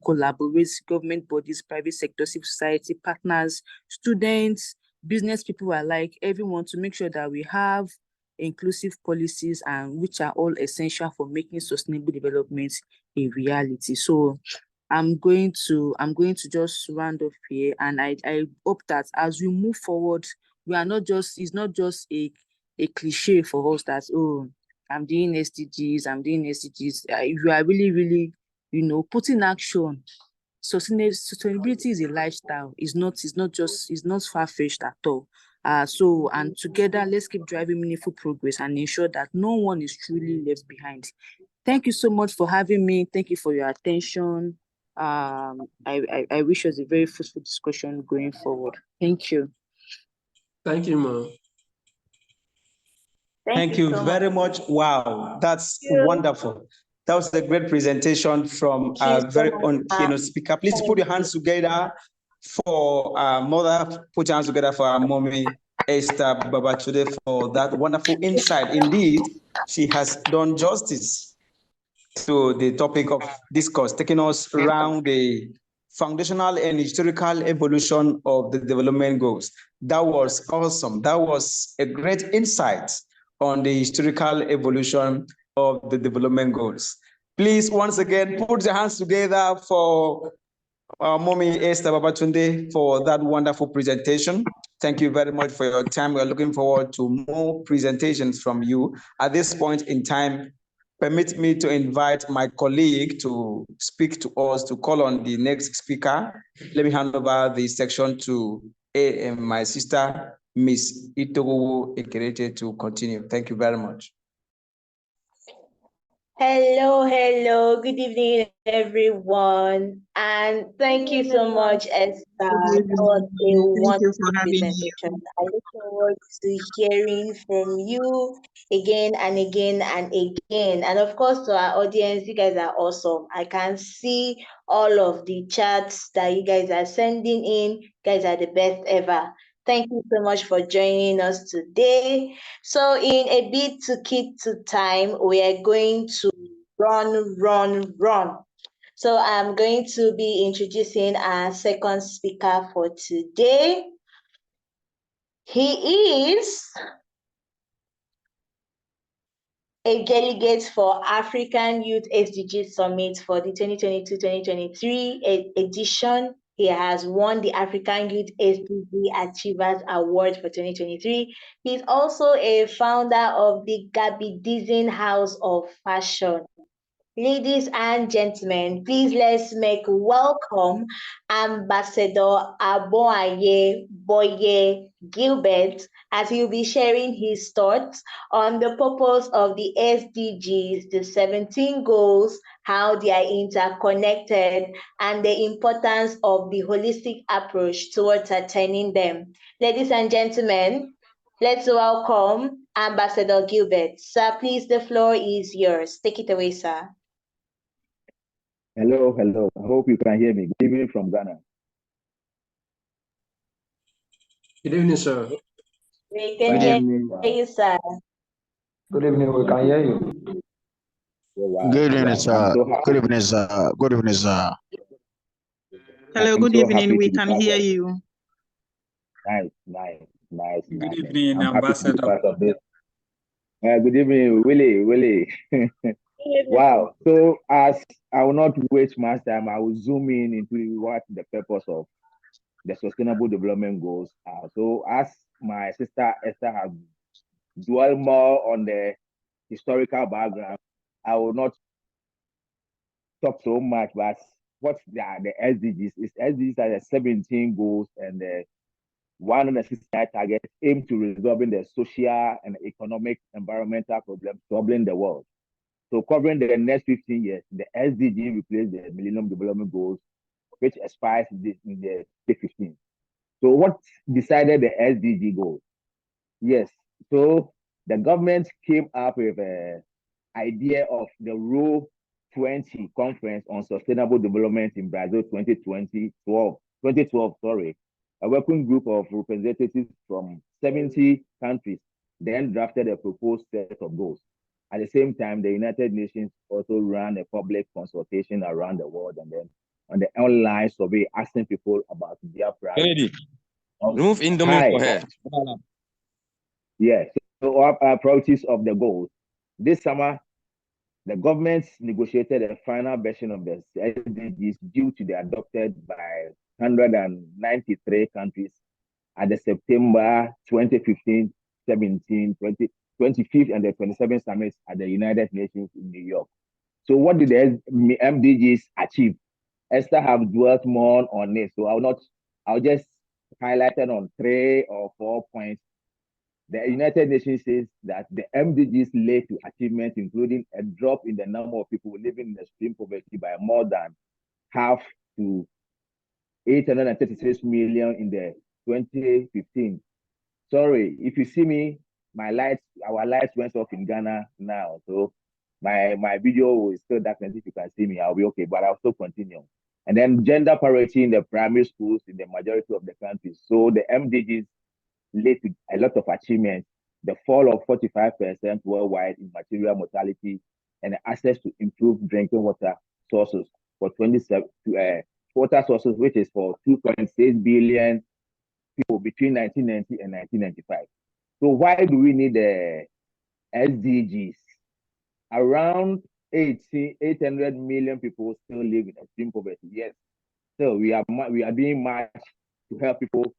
collaborate, government bodies, private sector, civil society, partners, students, business people alike, everyone, to make sure that we have inclusive policies, and which are all essential for making sustainable development a reality. So I'm going to just round off here, and I hope that as we move forward, it's not just a cliche for us that, oh, I'm doing SDGs. You are really, really, putting action. Sustainability is a lifestyle. It's not far-fetched at all. So, and together, let's keep driving meaningful progress and ensure that no one is truly left behind. Thank you so much for having me. Thank you for your attention. I wish us a very fruitful discussion going forward. Thank you. Thank you, Ma. Thank you very much. Wow, that's wonderful. That was a great presentation from a very own keynote speaker. Please put your hands together for our mother. Put your hands together for our mommy, Esther Babatunde, for that wonderful insight. Indeed, she has done justice to the topic of discourse, taking us around the foundational and historical evolution of the development goals. That was awesome. That was a great insight on the historical evolution of the development goals. Please, once again, put your hands together for our mommy Esther Babatunde for that wonderful presentation. Thank you very much for your time. We're looking forward to more presentations from you. At this point in time, permit me to invite my colleague to speak to us, to call on the next speaker. Let me hand over the section to my sister, Miss Itogo Ekerete, to continue. Thank you very much. Hello. Good evening, everyone. And thank you so much, Esther. Good That was evening. a Thank you wonderful for having me. presentation. I look forward to hearing from you again and again and again. And of course, to our audience, you guys are awesome. I can see all of the chats that you guys are sending in. You guys are the best ever. Thank you so much for joining us today. So, in a bit to keep to time, we are going to run. So, I'm going to be introducing our second speaker for today. He is a delegate for African Youth SDG Summit for the 2022-2023 edition. He has won the African Youth SDG Achievers Award for 2023. He's also a founder of the Gabi Dizin House of Fashion. Ladies and gentlemen, please let's make welcome Ambassador Aboaye Boye Gilbert as he'll be sharing his thoughts on the purpose of the SDGs, the 17 goals, how they are interconnected, and the importance of the holistic approach towards attaining them. Ladies and gentlemen, let's welcome Ambassador Gilbert. Sir, please, the floor is yours. Take it away, sir. Hello. I hope you can hear me. Good evening from Ghana. Good evening, sir. We can hear you, sir. Good evening, we can hear you. Wow. Good evening, I'm sir. so happy. Good evening, sir. Good evening, sir. Hello, I'm good so evening. happy We to be can part hear of. you. Nice. Good evening, I'm happy to be Ambassador. part of this. Good evening, Willie. Wow. So as I will not waste much time, I will zoom in into what the purpose of the Sustainable Development Goals are. So as my sister Esther has dwelled more on the historical background, I will not talk so much, but what the SDGs is. SDGs are the 17 goals and the 169 targets aim to resolving the social and economic environmental problems troubling the world. So covering the next 15 years, the SDG replaced the Millennium Development Goals, which expires in the 2015. So what decided the SDG goals? Yes, so the government came up with an idea of the Rio 20 Conference on Sustainable Development in Brazil 2012, sorry. A working group of representatives from 70 countries then drafted a proposed set of goals. At the same time, the United Nations also ran a public consultation around the world and then on the online survey asking people about their priorities. Remove Indomie for her. Yes. So our priorities of the goals. This summer, the government negotiated a final version of the SDGs due to be adopted by 193 countries at the September 2015, 17, 20, 25th and the 27th summits at the United Nations in New York. So what did the MDGs achieve? Esther have dwelt more on it, so I'll just highlight it on 3 or 4 points. The United Nations says that the MDGs led to achievements, including a drop in the number of people living in extreme poverty by more than half to 836 million in the 2015. Sorry, if you see me, our lights went off in Ghana now. So my video is still dark, and if you can see me, I'll be okay, but I'll still continue. And then gender parity in the primary schools in the majority of the countries. So the MDGs led to a lot of achievements. The fall of 45% worldwide in material mortality and access to improved drinking water sources for 27 water sources, which is for 2.6 billion people between 1990 and 1995. So why do we need the SDGs? Around 800 million people still live in extreme poverty. Yes, so we are doing much to help people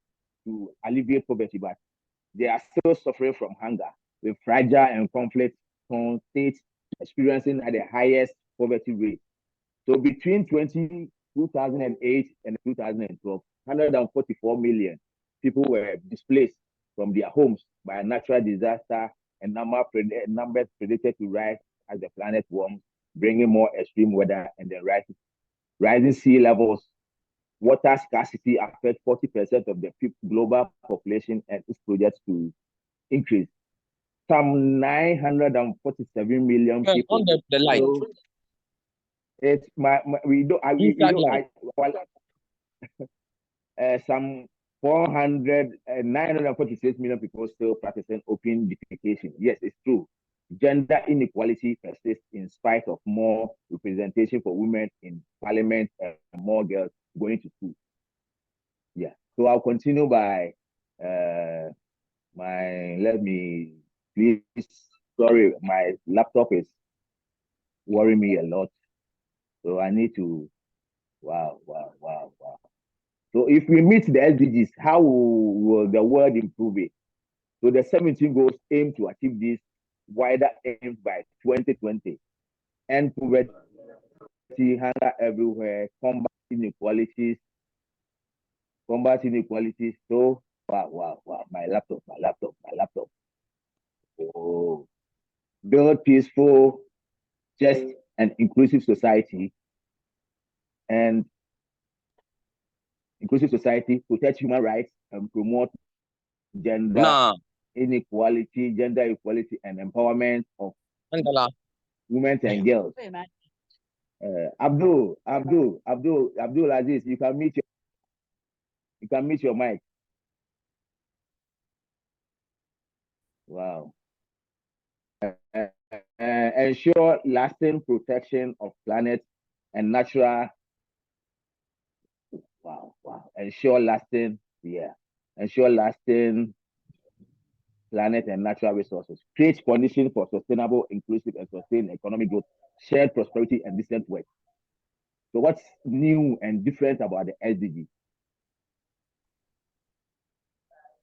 to alleviate poverty, but they are still suffering from hunger, with fragile and conflict-torn states experiencing at the highest poverty rate. So between 2008 and 2012, 144 million people were displaced from their homes by a natural disaster, and numbers predicted to rise as the planet warms bringing more extreme weather and then rising sea levels. Water scarcity affects 40% of the global population and is projected to increase. Some 947 million people. On the line. So it's some 946 million people still practicing open defecation. Yes, it's true. Gender inequality persists in spite of more representation for women in parliament and more girls going to school. Yeah. So I'll continue by sorry, my laptop is worrying me a lot. So I need to, wow. So if we meet the SDGs, how will the world improve it? So the 17 goals aim to achieve this wider aims by 2020. End poverty, hunger everywhere, combat inequalities. So, wow, my laptop. Oh, build peaceful, just and inclusive society, and inclusive society, protect human rights, and promote gender equality, and empowerment of women and girls. Abdul Aziz, you can meet your mic. Wow. Ensure lasting protection of planet and natural. Wow. Ensure lasting planet and natural resources. Create conditions for sustainable, inclusive, and sustained economic growth, shared prosperity, and decent work. So what's new and different about the SDG?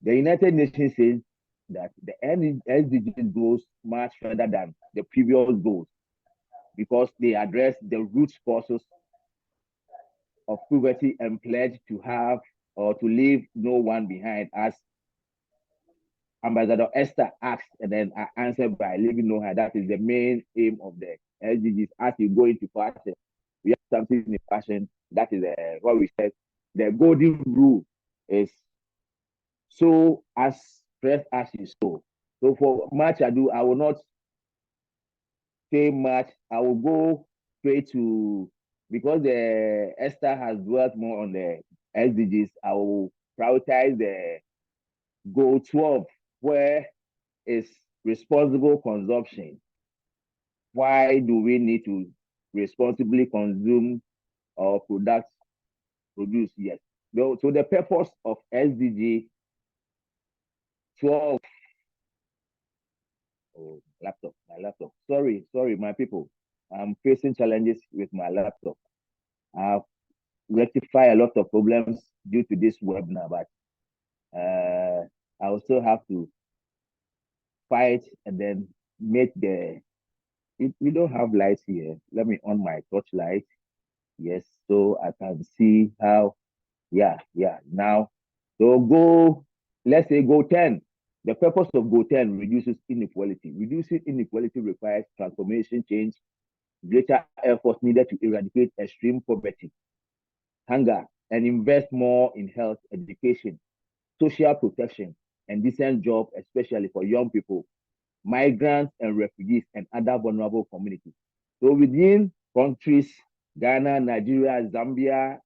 The United Nations says that the SDG goes much further than the previous goals because they address the root causes of poverty and pledge to have or to leave no one behind, as Ambassador Esther asked and then I answered by leaving no one. That is the main aim of the SDGs. As you go into fashion, we have something in fashion. That is what we said. The golden rule is sow as fresh as you sow. So for much ado, I will not say much. I will go straight to, because the Esther has dwelt more on the SDGs, I will prioritize the goal 12, where is responsible consumption. Why do we need to responsibly consume or produce? Yes. So the purpose of SDG 12. Oh, my laptop. Sorry, my people. I'm facing challenges with my laptop. I've rectified a lot of problems due to this webinar, but I also have to fight and then make we don't have lights here. Let me on my torchlight. Yes, so I can see how, now. So let's say goal 10. The purpose of goal 10 reduces inequality. Reducing inequality requires transformation, change, greater efforts needed to eradicate extreme poverty, hunger, and invest more in health, education, social protection, and decent jobs, especially for young people, migrants and refugees, and other vulnerable communities. So within countries, Ghana, Nigeria, Zambia,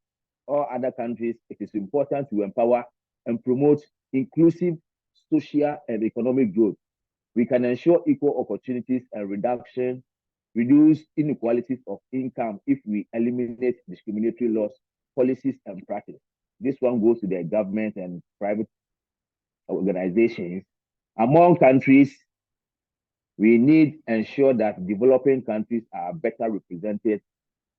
or other countries, it is important to empower and promote inclusive social and economic growth. We can ensure equal opportunities and reduce inequalities of income if we eliminate discriminatory laws, policies, and practice. This one goes to the government and private organizations. Among countries, we need to ensure that developing countries are better represented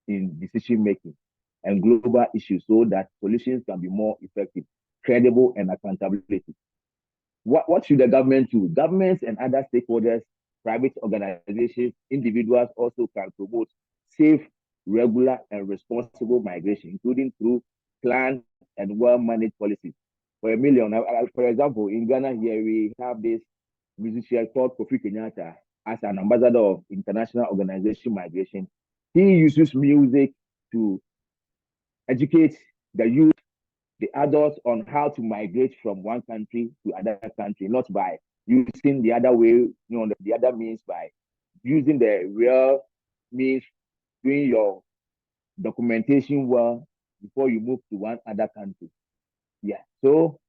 in decision making and global issues so that solutions can be more effective, credible, and accountability. What should the government do? Governments and other stakeholders, private organizations, individuals also can promote safe, regular, and responsible migration, including through planned and well-managed policies. For example, in Ghana here, we have this musician called Kofi Kenyatta as an ambassador of International Organization Migration. He uses music to educate the youth, the adults on how to migrate from one country to another country, not by using the other way, the other means by using the real means, doing your documentation well before you move to one other country. Yeah. So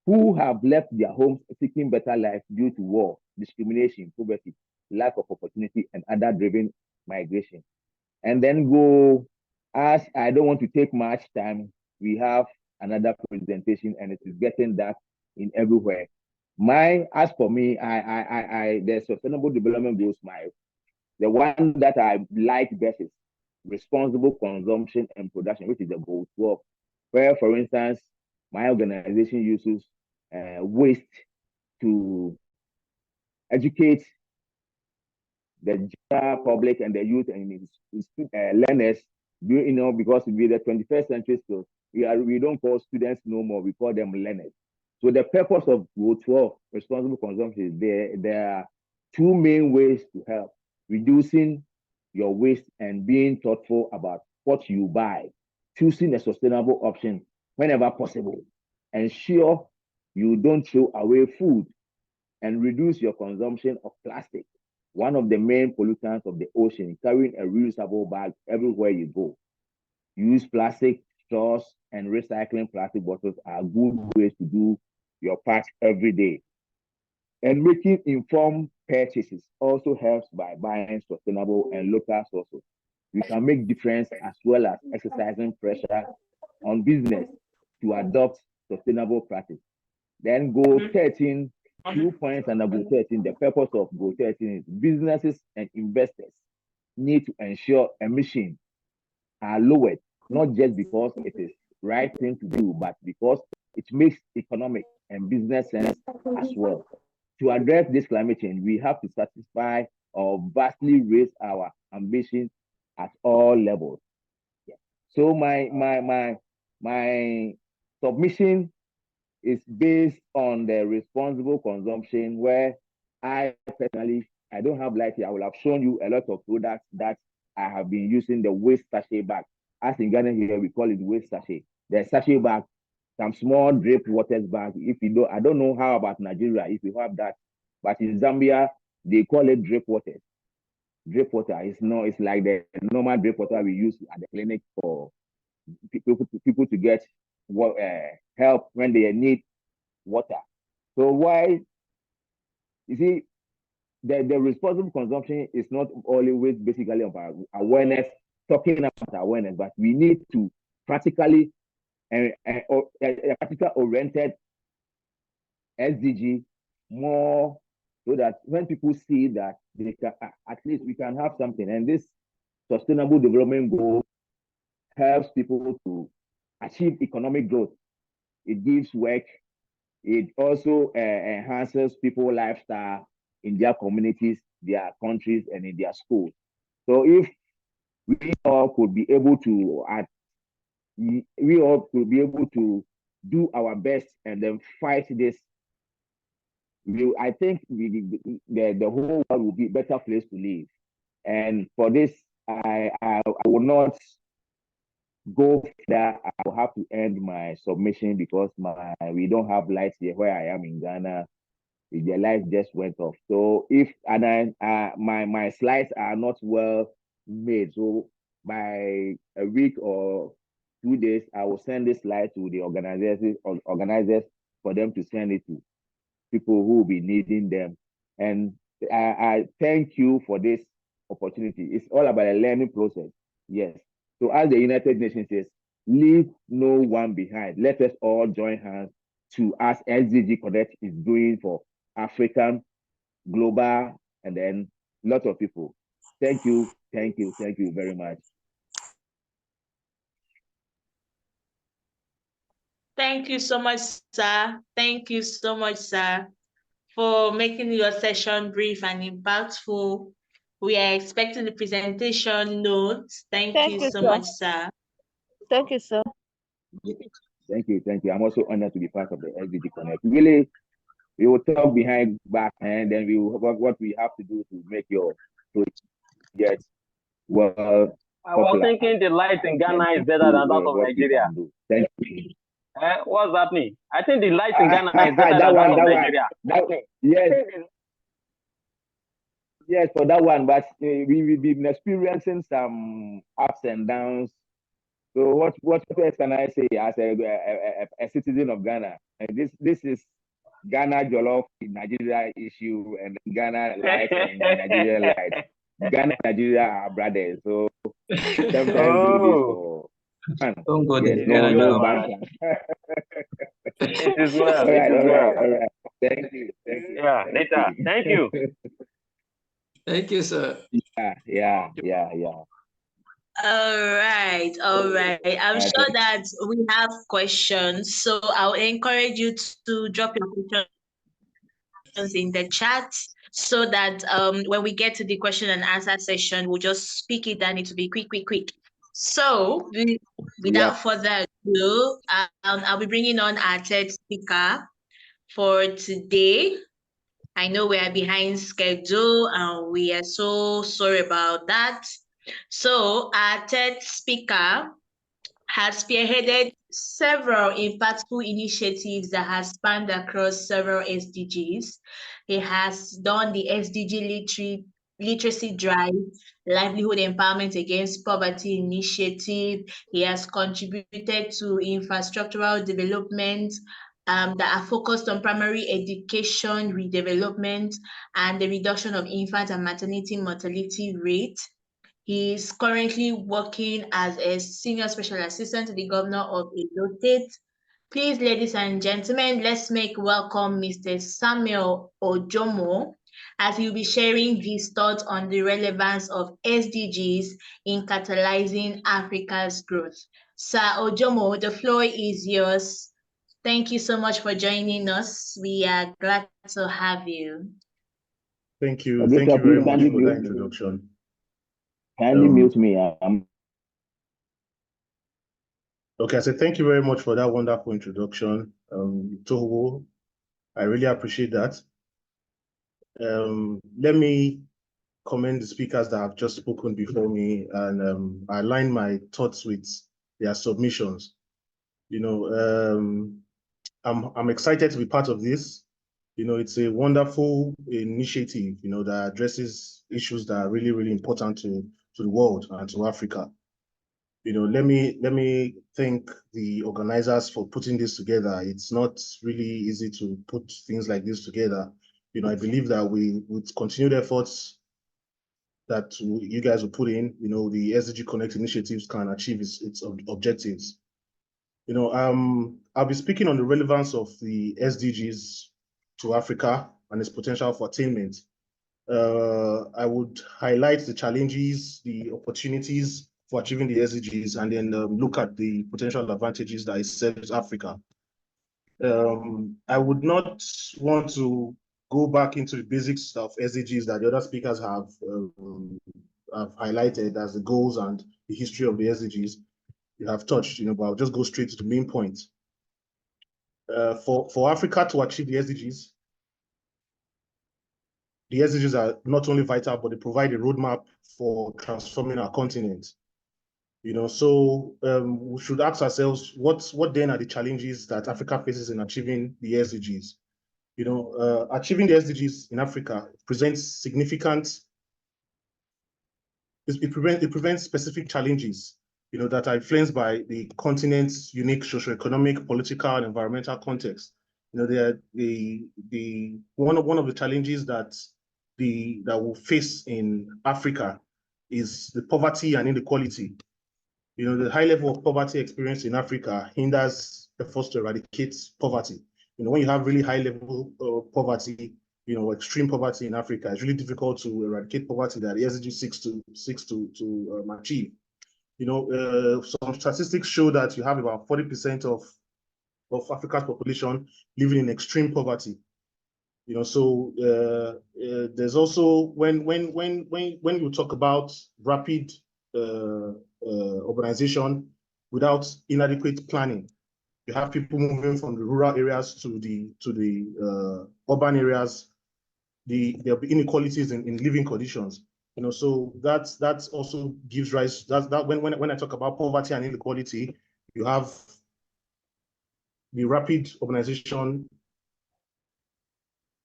who have left their homes seeking better life due to war, discrimination, poverty, lack of opportunity, and other driven migration. And then go, as I don't want to take much time, we have another presentation and it is getting dark in everywhere. As for me, the sustainable development goals, the one that I like best is responsible consumption and production, which is the goal 12, where, for instance, my organization uses waste to educate the general public and the youth and learners, because we're the 21st century still, we don't call students no more, we call them learners. So the purpose of Goal 12, responsible consumption, is there are two main ways to help: reducing your waste and being thoughtful about what you buy, choosing a sustainable option whenever possible, ensure you don't throw away food, and reduce your consumption of plastic, one of the main pollutants of the ocean. Carrying a reusable bag everywhere you go. Use plastic straws and recycling plastic bottles are good ways to do your part every day. And making informed purchases also helps by buying sustainable and local sources. We can make difference as well as exercising pressure on business to adopt sustainable practice. Then Goal 13, 2 points under Goal 13. The purpose of Goal 13 is businesses and investors need to ensure emissions are lowered, not just because it is right thing to do, but because it makes economic and business sense as well. To address this climate change, we have to satisfy or vastly raise our ambition at all levels. Yeah. So my submission is based on the responsible consumption, where I personally, I don't have light here. I will have shown you a lot of products that I have been using the waste sachet bag. As in Ghana here, we call it waste sachet. The sachet bag, some small drip waters bag. If you don't, I don't know how about Nigeria, if you have that, but in Zambia, they call it drip waters. Drip water is no, it's like the normal drip water we use at the clinic for people to get help when they need water. So why, you see, the responsible consumption is not always basically about awareness, talking about awareness, but we need to practically a practical oriented SDG more, so that when people see that they can, at least we can have something. And this sustainable development goal helps people to achieve economic growth. It gives work. It also enhances people's lifestyle in their communities, their countries, and in their schools. So if we all could be able to do our best and then fight this, I think the whole world will be a better place to live. And for this, I will not go further. I will have to end my submission because we don't have lights here where I am in Ghana. The light just went off. So my slides are not well made. So by a week or 2 days, I will send this slide to the organizers for them to send it to people who will be needing them. And I thank you for this opportunity. It's all about a learning process. Yes. So as the United Nations says, leave no one behind. Let us all join hands to, as SDG Connect is doing for African, global, and then a lot of people. Thank you very much. Thank you so much, sir. Thank you so much, sir, for making your session brief and impactful. We are expecting the presentation notes. Thank you so much, sir. Thank you, sir. Thank you. I'm also honored to be part of the SDG Connect. Really, we will talk behind back, and then we will what we have to do to make your project well I was popular. thinking the light in Ghana is better than that of Nigeria. Thank you. What's happening? I think the light in Ghana is better than that of Nigeria. Yes. Yes, for that one, but we've been experiencing some ups and downs. So what else can I say as a citizen of Ghana? This is Ghana Jollof Nigeria issue and Ghana light and Nigeria light. Ghana and Nigeria are brothers, so sometimes we do this for fun. Don't go Yes, there. no banter. It is well. All It right, is all well. right, all right. Thank you. Yeah, later. Thank you. Thank you, sir. Yeah. All right, all right. I'm Okay. sure that we have questions, so I'll encourage you to drop your questions in the chat so that when we get to the question and answer session, we'll just speak it and it will be quick. So without further ado, I'll be bringing on our third speaker for today. I know we are behind schedule and we are so sorry about that. So our third speaker has spearheaded several impactful initiatives that have spanned across several SDGs. He has done the SDG literacy drive, livelihood empowerment against poverty initiative. He has contributed to infrastructural development that are focused on primary education redevelopment and the reduction of infant and maternity mortality rate. He is currently working as a senior special assistant to the governor of Edo State. Please, ladies and gentlemen, let's make welcome Mr. Samuel Ojomo as he'll be sharing his thoughts on the relevance of SDGs in catalyzing Africa's growth. Sir Ojomo, the floor is yours. Thank you so much for joining us. We are glad to have you. Thank you. Thank you very much for that introduction. Kindly mute me. Okay, I said thank you very much for that wonderful introduction, Toho. I really appreciate that. Let me commend the speakers that have just spoken before me and align my thoughts with their submissions. You know, I'm excited to be part of this. You know, it's a wonderful initiative, you know, that addresses issues that are really, really important to the world and to Africa. You know, let me thank the organizers for putting this together. It's not really easy to put things like this together. You know, I believe that with continued efforts that you guys will put in, you know, the SDG Connect initiatives can achieve its objectives. You know, I'll be speaking on the relevance of the SDGs to Africa and its potential for attainment. I would highlight the challenges, the opportunities for achieving the SDGs, and then look at the potential advantages that it serves Africa. I would not want to go back into the basics of SDGs that the other speakers have highlighted as the goals and the history of the SDGs you have touched, you know, but I'll just go straight to the main point. For Africa to achieve the SDGs are not only vital, but they provide a roadmap for transforming our continent. You know, so we should ask ourselves, what then are the challenges that Africa faces in achieving the SDGs? You know, achieving the SDGs in Africa presents significant, it prevents specific challenges, you know, that are influenced by the continent's unique socioeconomic, political, and environmental context. You know, one of the challenges that we'll face in Africa is the poverty and inequality. You know, the high level of poverty experienced in Africa hinders efforts to eradicate poverty. You know, when you have really high level of poverty, you know, extreme poverty in Africa, it's really difficult to eradicate poverty that the SDG seeks to achieve. You know, some statistics show that you have about 40% of Africa's population living in extreme poverty. You know, so there's also when you talk about rapid urbanization without inadequate planning, you have people moving from the rural areas to the urban areas. There'll be inequalities in living conditions. You know, so that's also gives rise. That when I talk about poverty and inequality, you have the rapid urbanization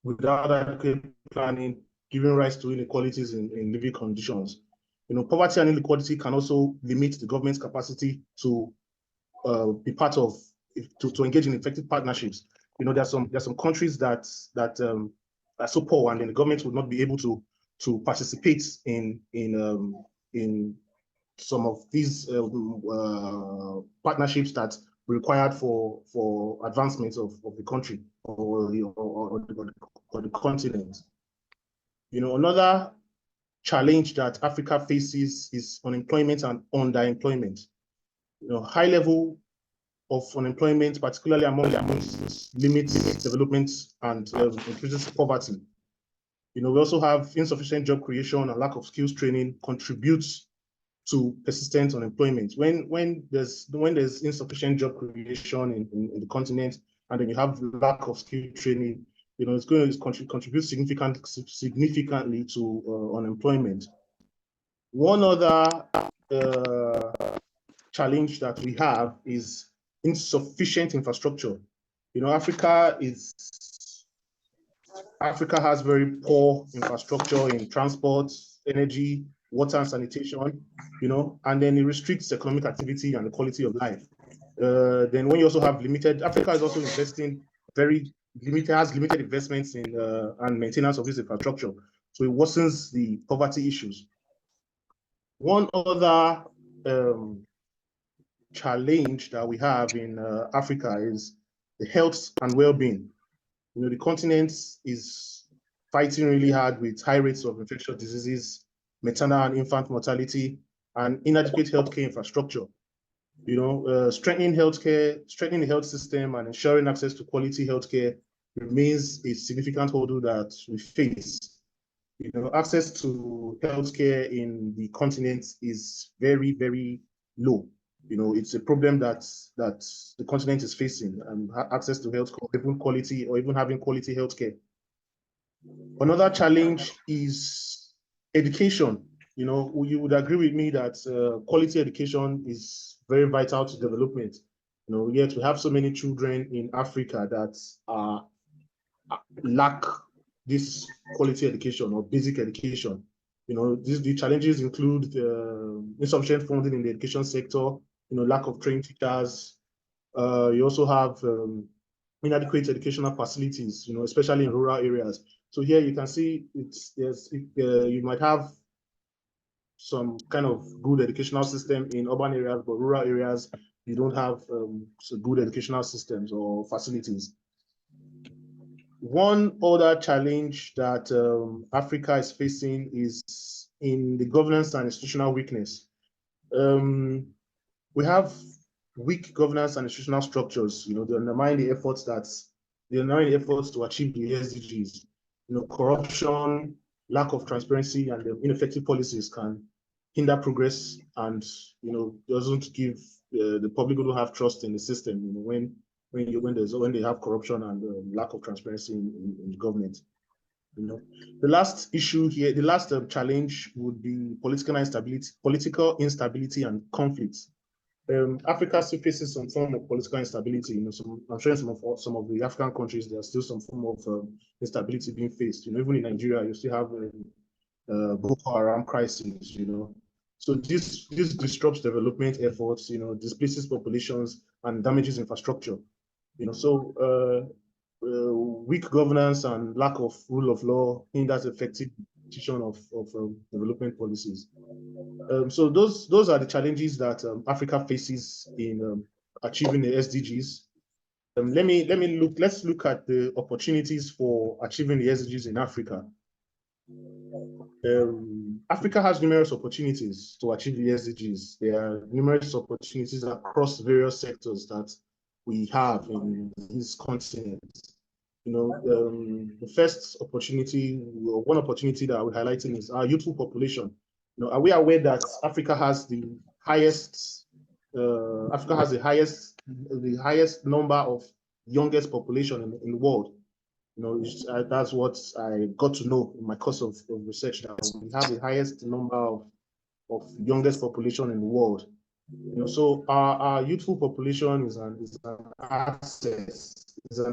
without adequate planning, giving rise to inequalities in living conditions. You know, poverty and inequality can also limit the government's capacity to be part of, to engage in effective partnerships. You know, there's some countries that are so poor, and then the government would not be able to participate in some of these partnerships that required for advancement of the country or the continent. You know, another challenge that Africa faces is unemployment and underemployment. You know, high level of unemployment, particularly among limits development and increases poverty. You know, we also have insufficient job creation and lack of skills training contributes to persistent unemployment. When there's insufficient job creation in the continent, and then you have lack of skill training, you know, it's going to contribute significantly to unemployment. One other challenge that we have is insufficient infrastructure. You know, Africa has very poor infrastructure in transport, energy, water and sanitation, you know, and then it restricts economic activity and the quality of life. Then when you also have Africa is also investing has limited investments in and maintenance of this infrastructure. So it worsens the poverty issues. One other challenge that we have in Africa is the health and well-being. You know, the continent is fighting really hard with high rates of infectious diseases, maternal and infant mortality, and inadequate healthcare infrastructure. You know, strengthening the health system and ensuring access to quality healthcare remains a significant hurdle that we face. You know, access to healthcare in the continent is very, very low. You know, it's a problem that the continent is facing, and access to health, even quality, or even having quality healthcare. Another challenge is education. You know, you would agree with me that quality education is very vital to development. You know, yet we have so many children in Africa that lack this quality education or basic education. You know, the challenges include insufficient funding in the education sector, you know, lack of trained teachers. You also have inadequate educational facilities, you know, especially in rural areas. So here you can see you might have some kind of good educational system in urban areas, but rural areas, you don't have so good educational systems or facilities. One other challenge that Africa is facing is in the governance and institutional weakness. We have weak governance and institutional structures. You know, they undermine the efforts to achieve the SDGs. You know, corruption, lack of transparency, and ineffective policies can hinder progress, and you know, doesn't give the public who don't have trust in the system. You know, when they have corruption and lack of transparency in the government. You know, the last issue here, the last challenge would be political instability and conflicts. Africa still faces some form of political instability. You know, I'm sure in some of the African countries there's still some form of instability being faced. You know, even in Nigeria, you still have Boko Haram crisis. You know, so this disrupts development efforts. You know, displaces populations and damages infrastructure. You know, so weak governance and lack of rule of law hinders effective execution of development policies. So those are the challenges that Africa faces in achieving the SDGs. Let's look at the opportunities for achieving the SDGs in Africa. Africa has numerous opportunities to achieve the SDGs. There are numerous opportunities across various sectors that we have in this continent. You know, the first opportunity, one opportunity that we're highlighting is our youthful population. You know, are we aware that Africa has the highest number of youngest population in the world? That's what I got to know in my course of research, that we have the highest number of youngest population in the world. So our youthful population is an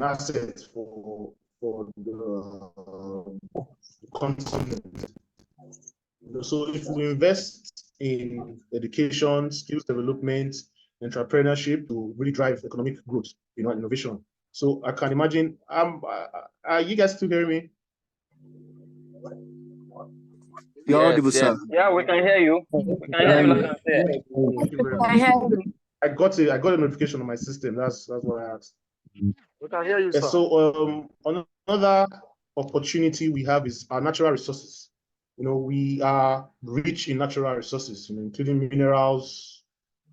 asset for the continent. So if we invest in education, skills development, entrepreneurship to really drive economic growth, innovation. So I can imagine. Are you guys still hearing me? You're audible, sir. Yeah, we can hear you. We can hear you loud and clear. Thank you very much. I got a notification on my system. That's what I asked. We can hear you, sir. So another opportunity we have is our natural resources. We are rich in natural resources, including minerals,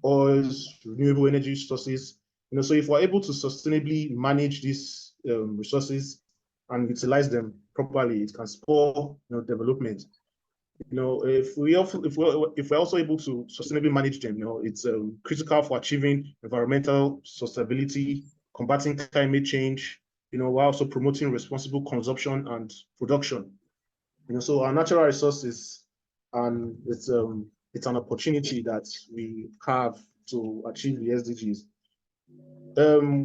oils, renewable energy sources. So if we're able to sustainably manage these resources and utilize them properly, it can spur development. If we're also able to sustainably manage them, it's critical for achieving environmental sustainability, combating climate change, while also promoting responsible consumption and production. So our natural resources, and it's an opportunity that we have to achieve the SDGs.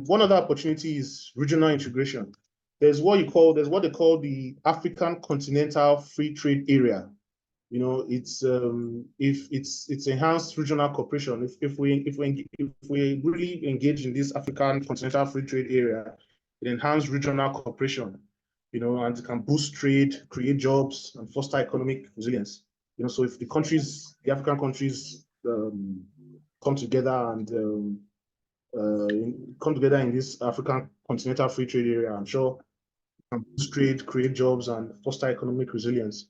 One other opportunity is regional integration. There's what they call the African Continental Free Trade Area. It's enhanced regional cooperation. If we really engage in this African Continental Free Trade Area, it enhances regional cooperation, and it can boost trade, create jobs, and foster economic resilience. So if the African countries come together and come together in this African Continental Free Trade Area, I'm sure it can boost trade, create jobs, and foster economic resilience.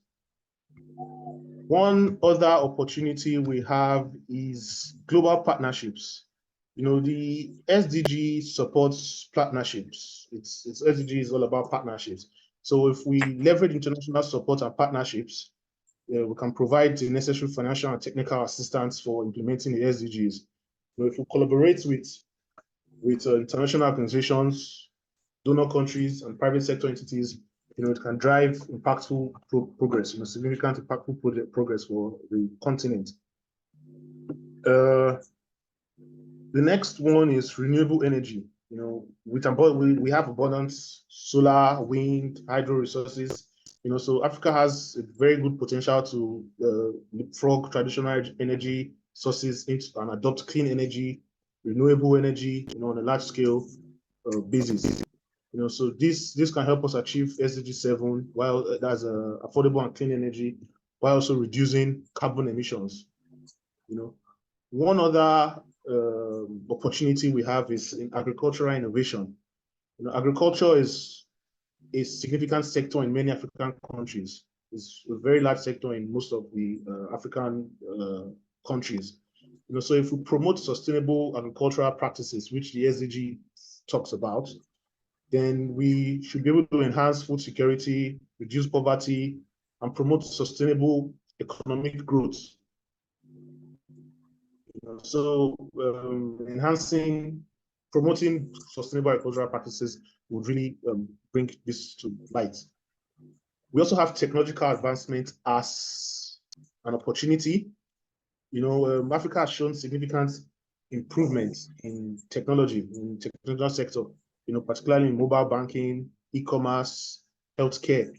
One other opportunity we have is global partnerships. The SDG supports partnerships. It's SDG is all about partnerships. So if we leverage international support and partnerships, we can provide the necessary financial and technical assistance for implementing the SDGs. If we collaborate with international organizations, donor countries, and private sector entities, it can drive impactful progress, significant impactful progress for the continent. The next one is renewable energy. We have abundant solar, wind, hydro resources. So Africa has a very good potential to leapfrog traditional energy sources and adopt clean energy, renewable energy, on a large scale basis. So this can help us achieve SDG 7 while that's affordable and clean energy, while also reducing carbon emissions. One other opportunity we have is in agricultural innovation. Agriculture is a significant sector in many African countries. It's a very large sector in most of the African countries. So if we promote sustainable agricultural practices, which the SDG talks about, then we should be able to enhance food security, reduce poverty, and promote sustainable economic growth. So promoting sustainable agricultural practices would really bring this to light. We also have technological advancement as an opportunity. Africa has shown significant improvements in technology, in the technological sector, particularly in mobile banking, e-commerce, healthcare.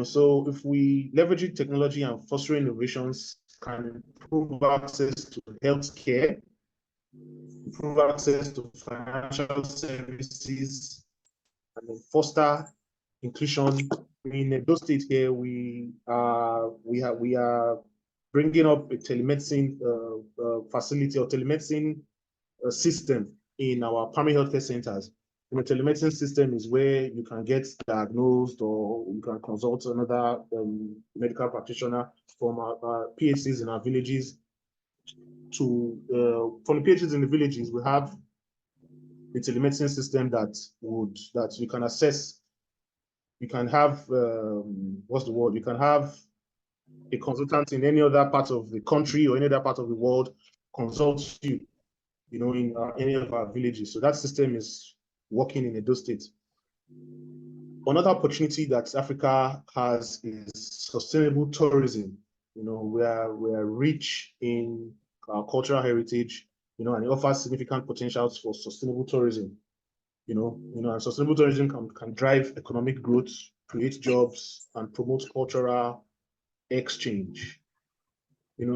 So if we leverage technology and foster innovations, can improve access to healthcare, improve access to financial services, and foster inclusion. In Edo State here, we are bringing up a telemedicine facility or telemedicine system in our primary healthcare centers. The telemedicine system is where you can get diagnosed or you can consult another medical practitioner from our PHCs in our villages. From the PHCs in the villages, we have a telemedicine system that you can assess. You can have you can have a consultant in any other part of the country or any other part of the world consult you, in any of our villages. So that system is working in Edo State. Another opportunity that Africa has is sustainable tourism. We're rich in our cultural heritage, and it offers significant potentials for sustainable tourism. And sustainable tourism can drive economic growth, create jobs, and promote cultural exchange.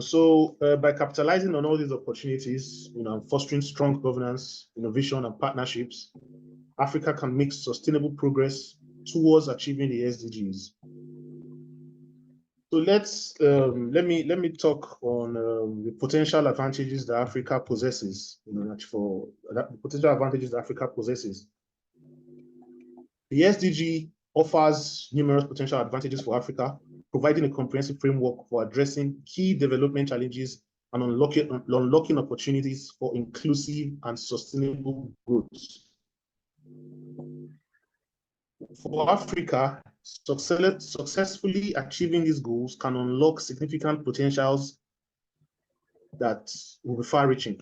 So by capitalizing on all these opportunities, and fostering strong governance, innovation, and partnerships, Africa can make sustainable progress towards achieving the SDGs. So let me talk on the potential advantages that Africa possesses. The potential advantages that Africa possesses. The SDG offers numerous potential advantages for Africa, providing a comprehensive framework for addressing key development challenges and unlocking opportunities for inclusive and sustainable growth. For Africa, successfully achieving these goals can unlock significant potentials that will be far-reaching.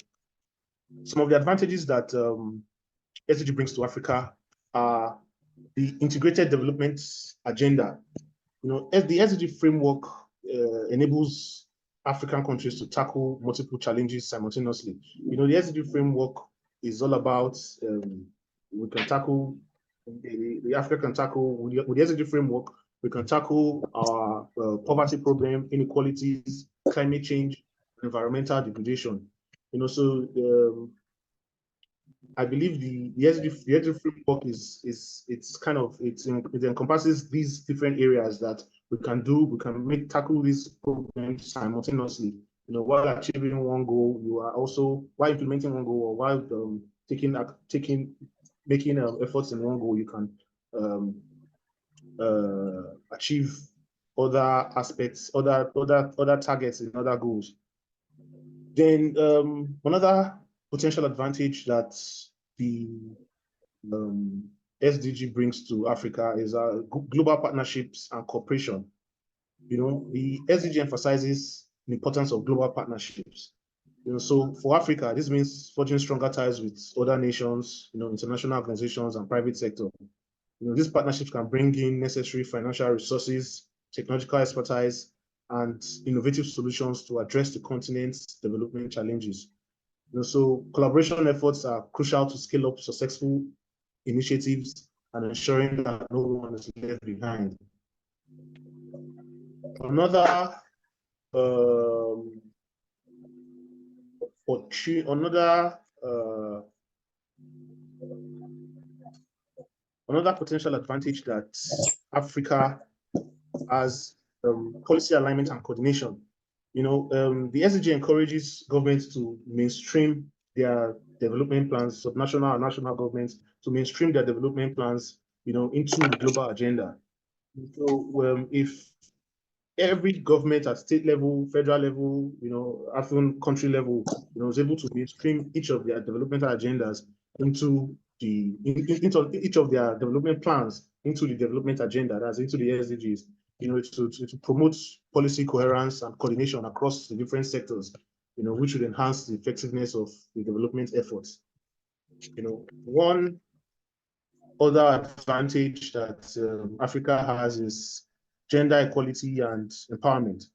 Some of the advantages that SDG brings to Africa are the integrated development agenda. The SDG framework enables African countries to tackle multiple challenges simultaneously. The SDG framework is all about we can tackle the Africa can tackle with the SDG framework. We can tackle our poverty problem, inequalities, climate change, environmental degradation. I believe the SDG framework it encompasses these different areas that we can tackle these problems simultaneously. While achieving one goal, while implementing one goal, or while making efforts in one goal, you can achieve other aspects, other targets in other goals. Then another potential advantage that the SDG brings to Africa is global partnerships and cooperation. The SDG emphasizes the importance of global partnerships. So for Africa, this means forging stronger ties with other nations, international organizations and private sector. These partnerships can bring in necessary financial resources, technological expertise, and innovative solutions to address the continent's development challenges. So collaboration efforts are crucial to scale up successful initiatives and ensuring that no one is left behind. Another potential advantage that Africa has policy alignment and coordination. The SDG encourages governments to mainstream their development plans, subnational and national governments to mainstream their development plans, into the global agenda. So if every government at state level, federal level, African country level, is able to mainstream each of their developmental agendas into each of their development plans into the development agenda, that's into the SDGs, to promote policy coherence and coordination across the different sectors, which would enhance the effectiveness of the development efforts. One other advantage that Africa has is gender equality and empowerment.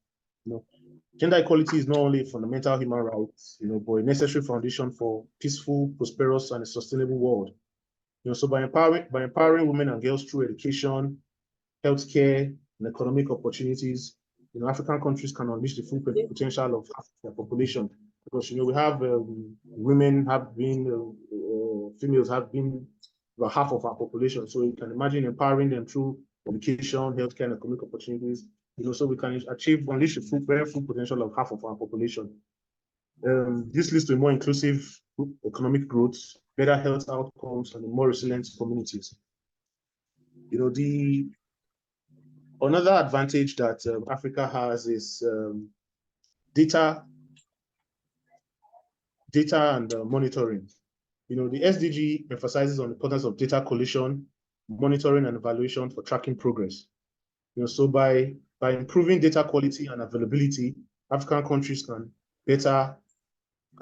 Gender equality is not only a fundamental human right, but a necessary foundation for peaceful, prosperous, and a sustainable world. So by empowering women and girls through education, healthcare, and economic opportunities, African countries can unleash the full potential of their population. Because we have females have been about half of our population. So you can imagine empowering them through education, healthcare, and economic opportunities. So we can unleash the very full potential of half of our population. This leads to a more inclusive economic growth, better health outcomes, and more resilient communities. Another advantage that Africa has is data and monitoring. The SDG emphasizes on the importance of data collection, monitoring, and evaluation for tracking progress. So by improving data quality and availability, African countries can better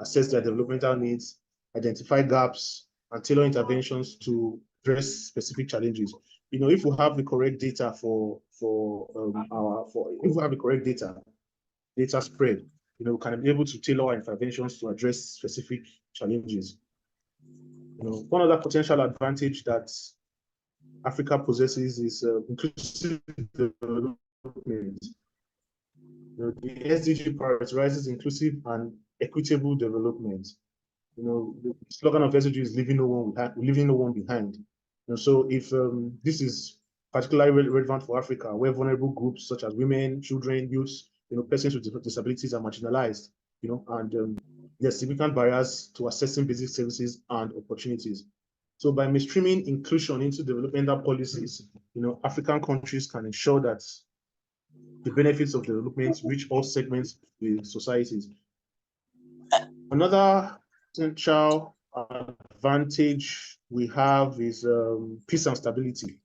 assess their developmental needs, identify gaps, and tailor interventions to address specific challenges. if we have the correct data if we have the correct data spread, we can be able to tailor our interventions to address specific challenges. One other potential advantage that Africa possesses is inclusive development. The SDG prioritizes inclusive and equitable development. The slogan of SDG is leaving no one behind. So if this is particularly relevant for Africa, where vulnerable groups such as women, children, youths, persons with disabilities are marginalized, and there's significant barriers to accessing basic services and opportunities. So by mainstreaming inclusion into developmental policies, African countries can ensure that the benefits of development reach all segments of the societies. Another potential advantage we have is peace and stability.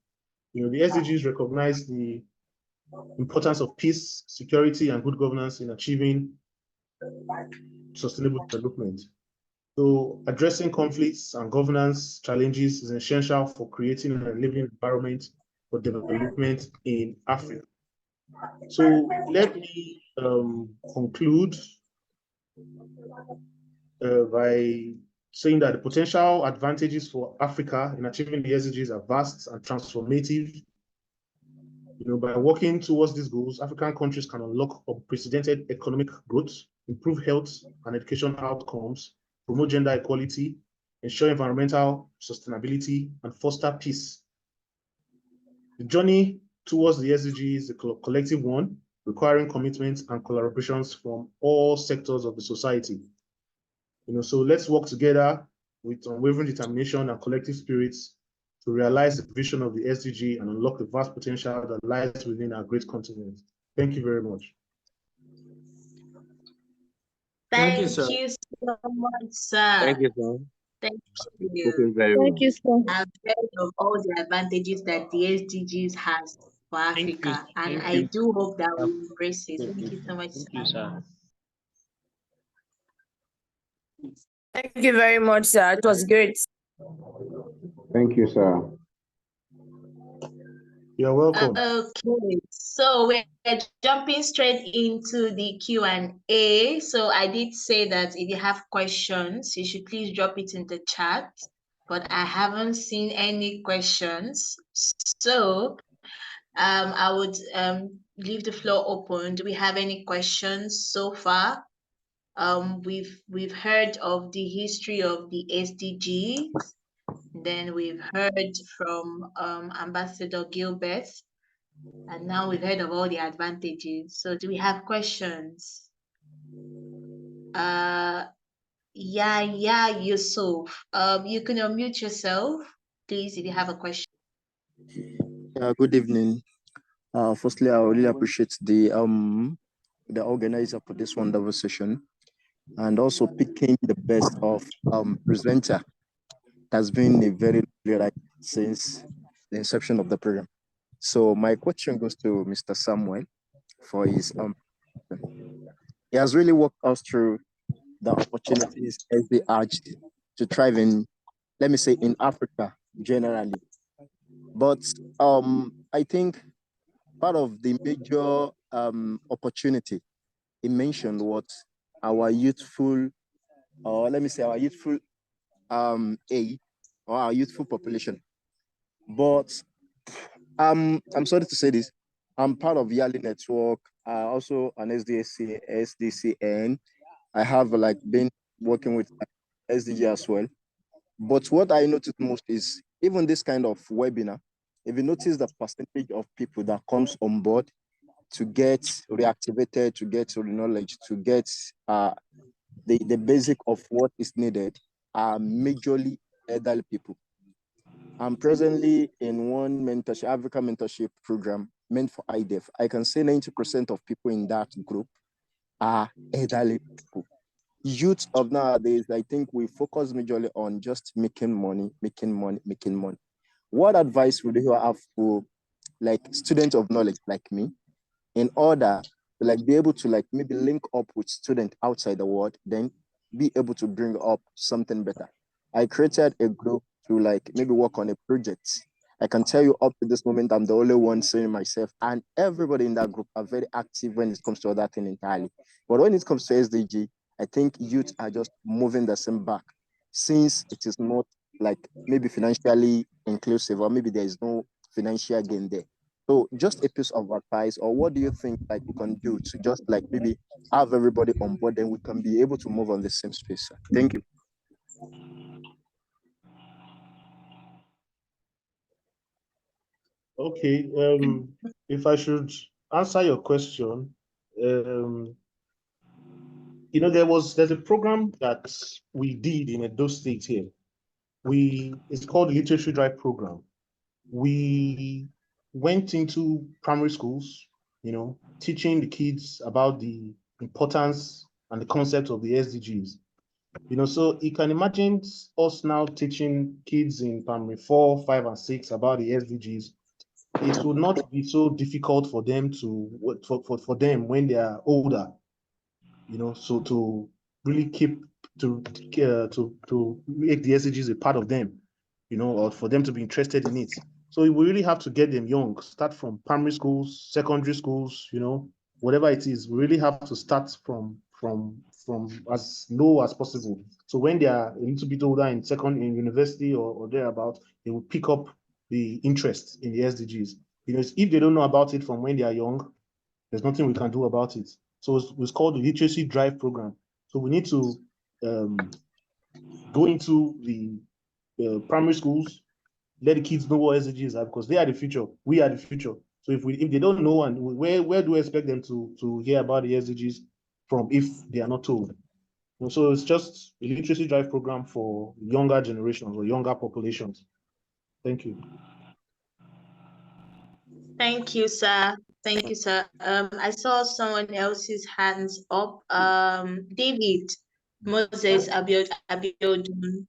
The SDGs recognize the importance of peace, security, and good governance in achieving sustainable development. So addressing conflicts and governance challenges is essential for creating a living environment for development in Africa. So let me conclude by saying that the potential advantages for Africa in achieving the SDGs are vast and transformative. By working towards these goals, African countries can unlock unprecedented economic growth, improve health and education outcomes, promote gender equality, ensure environmental sustainability, and foster peace. The journey towards the SDG is a collective one, requiring commitment and collaborations from all sectors of the society. So let's work together with unwavering determination and collective spirits to realize the vision of the SDG and unlock the vast potential that lies within our great continent. Thank you very much. Thank you so much, sir. Thank you, sir. Thank you. Thank you very Thank much. you, sir. I've heard of all the advantages that the SDGs has for Africa, and I do hope that we embrace it. Thank you so much, sir. Thank you very much, sir. It was great. Thank you, sir. You're welcome. Okay, so we're jumping straight into the Q&A. So I did say that if you have questions, you should please drop it in the chat, but I haven't seen any questions. So I would leave the floor open. Do we have any questions so far? We've heard of the history of the SDGs. Then we've heard from Ambassador Gilbert, and now we've heard of all the advantages. So do we have questions? Yusuf, you can unmute yourself, please, if you have a question. Good evening. Firstly, I really appreciate the organizer for this wonderful session, and also picking the best of presenter. Has been a very right since the inception of the program. So my question goes to Mr. Samuel for his he has really walked us through the opportunities as they urged to thrive in, let me say, in Africa generally. But I think part of the major opportunity he mentioned was our youthful, or let me say our youthful age or our youthful population. But I'm sorry to say this, I'm part of Yali Network, also an SDCN. I have been working with SDG as well. But what I noticed most is even this kind of webinar, if you notice the percentage of people that comes on board to get reactivated, to get knowledge, to get the basic of what is needed are majorly elderly people. I'm presently in one mentorship, Africa mentorship program meant for IDEF. I can say 90% of people in that group are elderly people. Youth of nowadays, I think we focus majorly on just making money. What advice would you have for students of knowledge like me in order to be able to maybe link up with students outside the world, then be able to bring up something better? I created a group to maybe work on a project. I can tell you up to this moment, I'm the only one saying myself, and everybody in that group are very active when it comes to other thing entirely. But when it comes to SDG, I think youth are just moving the same back, since it is not like maybe financially inclusive, or maybe there is no financial gain there. So just a piece of advice, or what do you think like we can do to just like maybe have everybody on board, and we can be able to move on the same space, sir? Thank you. Okay. If I should answer your question, there's a program that we did in Edo State here. It's called the Literacy Drive Program. We went into primary schools, teaching the kids about the importance and the concept of the SDGs. So you can imagine us now teaching kids in primary 4, 5, and 6 about the SDGs. It will not be so difficult for them for them when they are older, so to really keep to make the SDGs a part of them, or for them to be interested in it. So we really have to get them young, start from primary schools, secondary schools, whatever it is. We really have to start from as low as possible. So when they are a little bit older in university or thereabout, they will pick up the interest in the SDGs. If they don't know about it from when they are young, there's nothing we can do about it. So it's called the Literacy Drive Program. So we need to go into the primary schools, let the kids know what SDGs are, because they are the future. We are the future. So if they don't know, and where do we expect them to hear about the SDGs from if they are not told? So it's just a literacy drive program for younger generations or younger populations. Thank you. Thank you, sir. Thank you, sir. I saw someone else's hands up. David Moses Abiodun.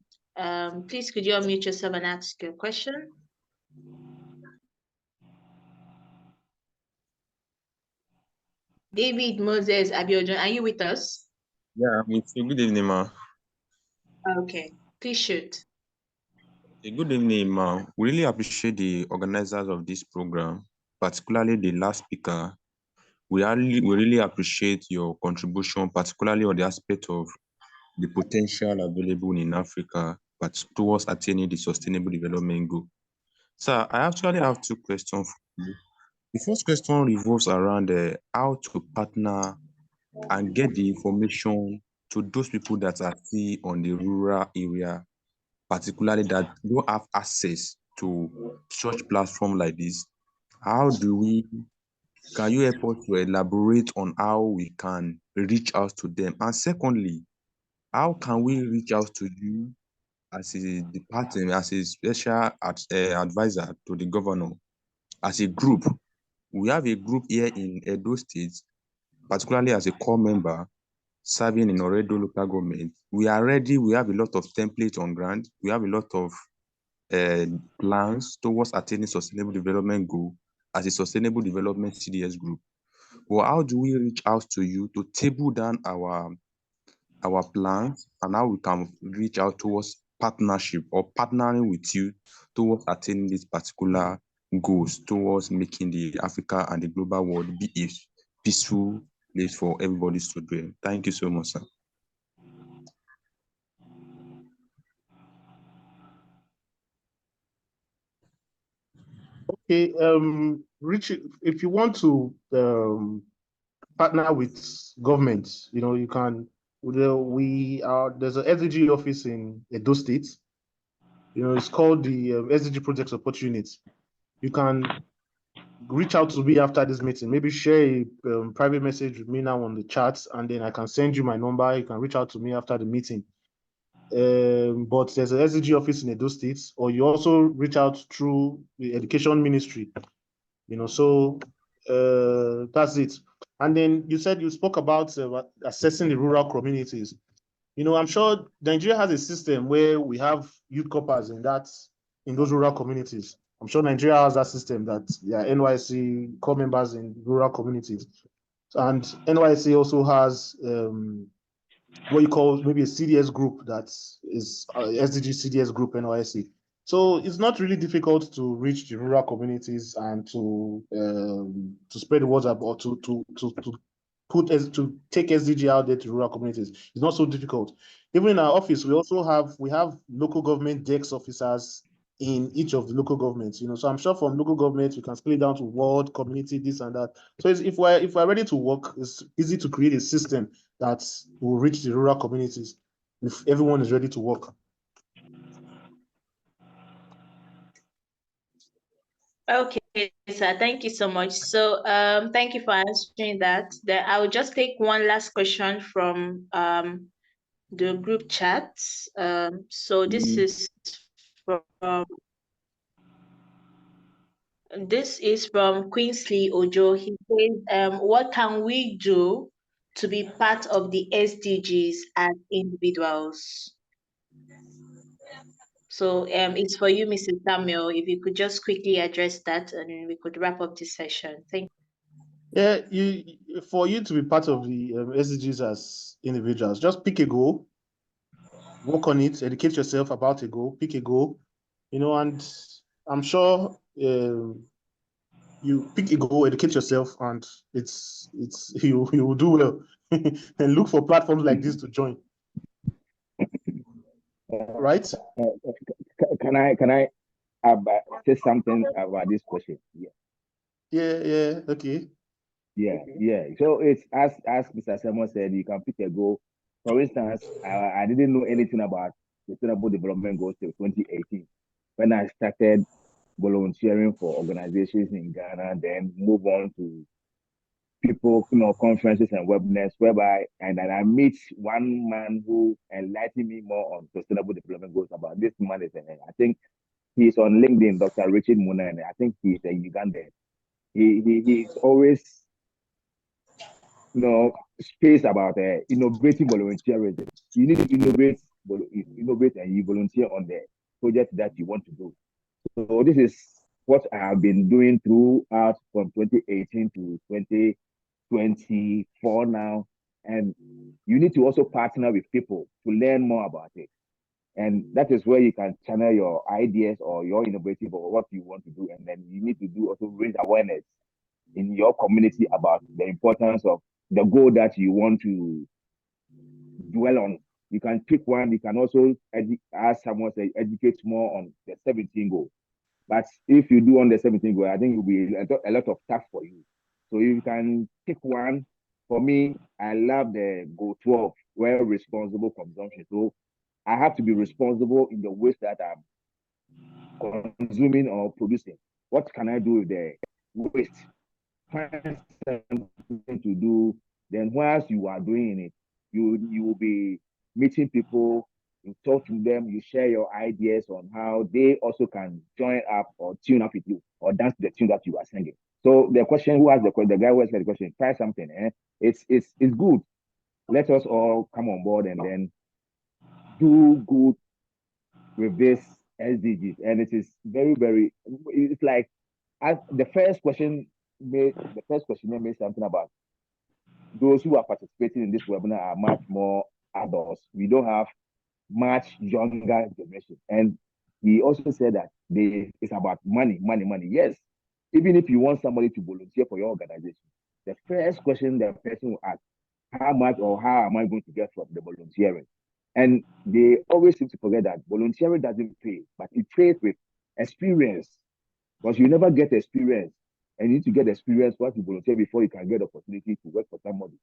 Please, could you unmute yourself and ask your question? David Moses Abiodun, are you with us? Yeah, it's a good evening, ma. Okay, please shoot. A good evening, ma. We really appreciate the organizers of this program, particularly the last speaker. We really appreciate your contribution, particularly on the aspect of the potential available in Africa, but towards attaining the Sustainable Development Goal. Sir, I actually have two questions for you. The first question revolves around how to partner and get the information to those people that are still on the rural area, particularly that don't have access to such platform like this. Can you help us to elaborate on how we can reach out to them? And secondly, how can we reach out to you as a department, as a special advisor to the governor, as a group? We have a group here in Edo State, particularly as a core member, serving in Oredo local government. We are ready. We have a lot of templates on ground. We have a lot of plans towards attaining Sustainable Development Goal as a Sustainable Development CDS group. Well, how do we reach out to you to table down our plans and how we can reach out towards partnership or partnering with you towards attaining these particular goals, towards making the Africa and the global world be a peaceful place for everybody to dwell? Thank you so much, sir. Okay, Richard, if you want to partner with government, you can. There's an SDG office in Edo State. It's called the SDG Project Support Unit. You can reach out to me after this meeting. Maybe share a private message with me now on the chat, and then I can send you my number. You can reach out to me after the meeting. But there's an SDG office in Edo State, or you also reach out through the Education Ministry. So that's it. And then you said you spoke about assessing the rural communities. I'm sure Nigeria has a system where we have youth corpers in those rural communities. I'm sure Nigeria has that system that NYC core members in rural communities. And NYC also has what you call maybe a CDS group that is SDG CDS group NYC. So it's not really difficult to reach the rural communities and to spread the word or to take SDG out there to rural communities. It's not so difficult. Even in our office, we have local government DEX officers in each of the local governments. So I'm sure from local governments we can scale it down to ward, community, this and that. So if we're ready to work, it's easy to create a system that will reach the rural communities if everyone is ready to work. Okay, sir. Thank you so much. So, thank you for answering that. Then I will just take one last question from the group chat. So this is from Queensley Ojo. He says, what can we do to be part of the SDGs as individuals? So it's for you, Mrs. Samuel. If you could just quickly address that, and we could wrap up this session. Thank you. Yeah, for you to be part of the SDGs as individuals, just pick a goal, work on it, educate yourself about a goal, pick a goal, and I'm sure you pick a goal, educate yourself, and it's you will do well. And look for platforms like this to join. Right? Can I say something about this question? Yeah. Okay. Yeah. So it's as Mr. Samuel said, you can pick a goal. For instance, I didn't know anything about sustainable development goals till 2018 when I started volunteering for organizations in Ghana, then move on to people, conferences and webinars and then I meet one man who enlightened me more on sustainable development goals about this man I think he's on LinkedIn, Dr. Richard Muna, and I think he's a Ugandan. He's always space about innovating volunteerism. You need to innovate and you volunteer on the project that you want to do. So this is what I have been doing throughout from 2018 to 2024 now. And you need to also partner with people to learn more about it. And that is where you can channel your ideas or your innovative or what you want to do. And then you need to also raise awareness in your community about the importance of the goal that you want to dwell on. You can pick one. You can also, as someone said, educate more on the 17 goal. But if you do on the 17 goal, I think it will be a lot of task for you. So you can pick one. For me, I love the goal 12, where responsible consumption. So I have to be responsible in the ways that I'm consuming or producing. What can I do with the waste? Find something to do. Then whilst you are doing it, you will be meeting people, you talk to them, you share your ideas on how they also can join up or tune up with you or dance to the tune that you are singing. So the question, who asked the guy who asked the question, try something. It's good. Let us all come on board and then do good with this SDGs. And it is very, very, it's like the first question made something about those who are participating in this webinar are much more adults. We don't have much younger generation. And he also said that it's about money. Yes. Even if you want somebody to volunteer for your organization, the first question the person will ask, how much or how am I going to get from the volunteering? And they always seem to forget that volunteering doesn't pay, but it pays with experience. Because you never get experience. And you need to get experience once you volunteer before you can get the opportunity to work for somebody.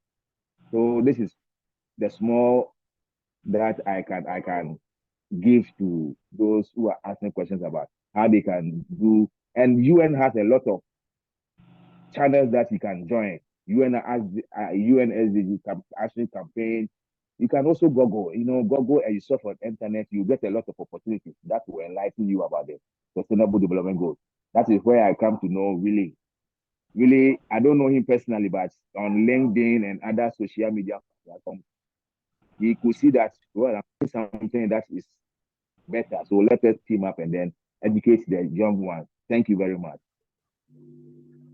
So this is the small that I can give to those who are asking questions about how they can do. And UN has a lot of channels that you can join. UN SDG Action Campaign. You can also Google, Google and you surf on internet, you get a lot of opportunities that will enlighten you about the Sustainable Development Goals. That is where I come to know really, I don't know him personally, but on LinkedIn and other social media platforms, you could see that, well, I'm doing something that is better. So let us team up and then educate the young ones. Thank you very much.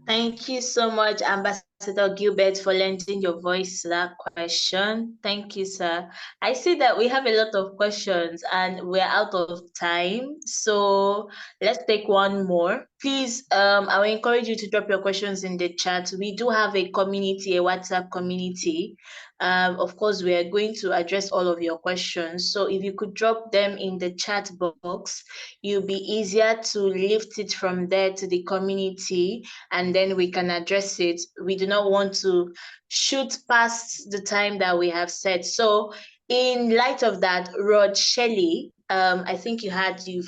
Thank you so much, Ambassador Ambassador Gilbert, for lending your voice to that question. Thank you, sir. I see that we have a lot of questions and we're out of time. So let's take one more. Please, I will encourage you to drop your questions in the chat. We do have a community, a WhatsApp community. Of course, we are going to address all of your questions. So if you could drop them in the chat box, it'll be easier to lift it from there to the community, and then we can address it. We do not want to shoot past the time that we have set. So in light of that, Rod Shelley, I think you've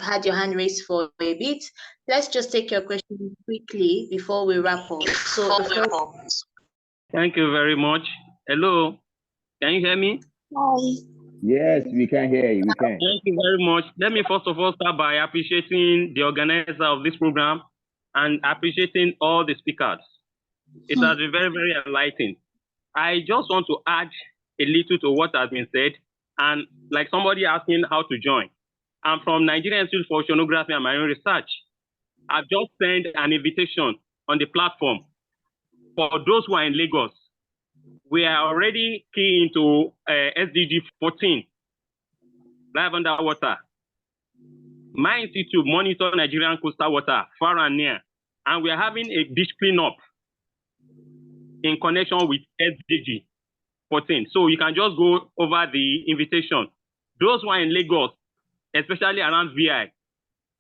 had your hand raised for a bit. Let's just take your question quickly before we wrap up. So the first. Thank you very much. Hello, can you hear me? Hi. Yes, we can hear you. We can. Thank you very much. Let me first of all start by appreciating the organizer of this program and appreciating all the speakers. It has been very, very enlightening. I just want to add a little to what has been said, and like somebody asking how to join. I'm from Nigerian Institute for Oceanography and Marine Research. I've just sent an invitation on the platform for those who are in Lagos. We are already key into SDG 14, live underwater. My institute monitor Nigerian coastal water far and near, and we are having a beach cleanup in connection with SDG 14. So you can just go over the invitation. Those who are in Lagos, especially around VI,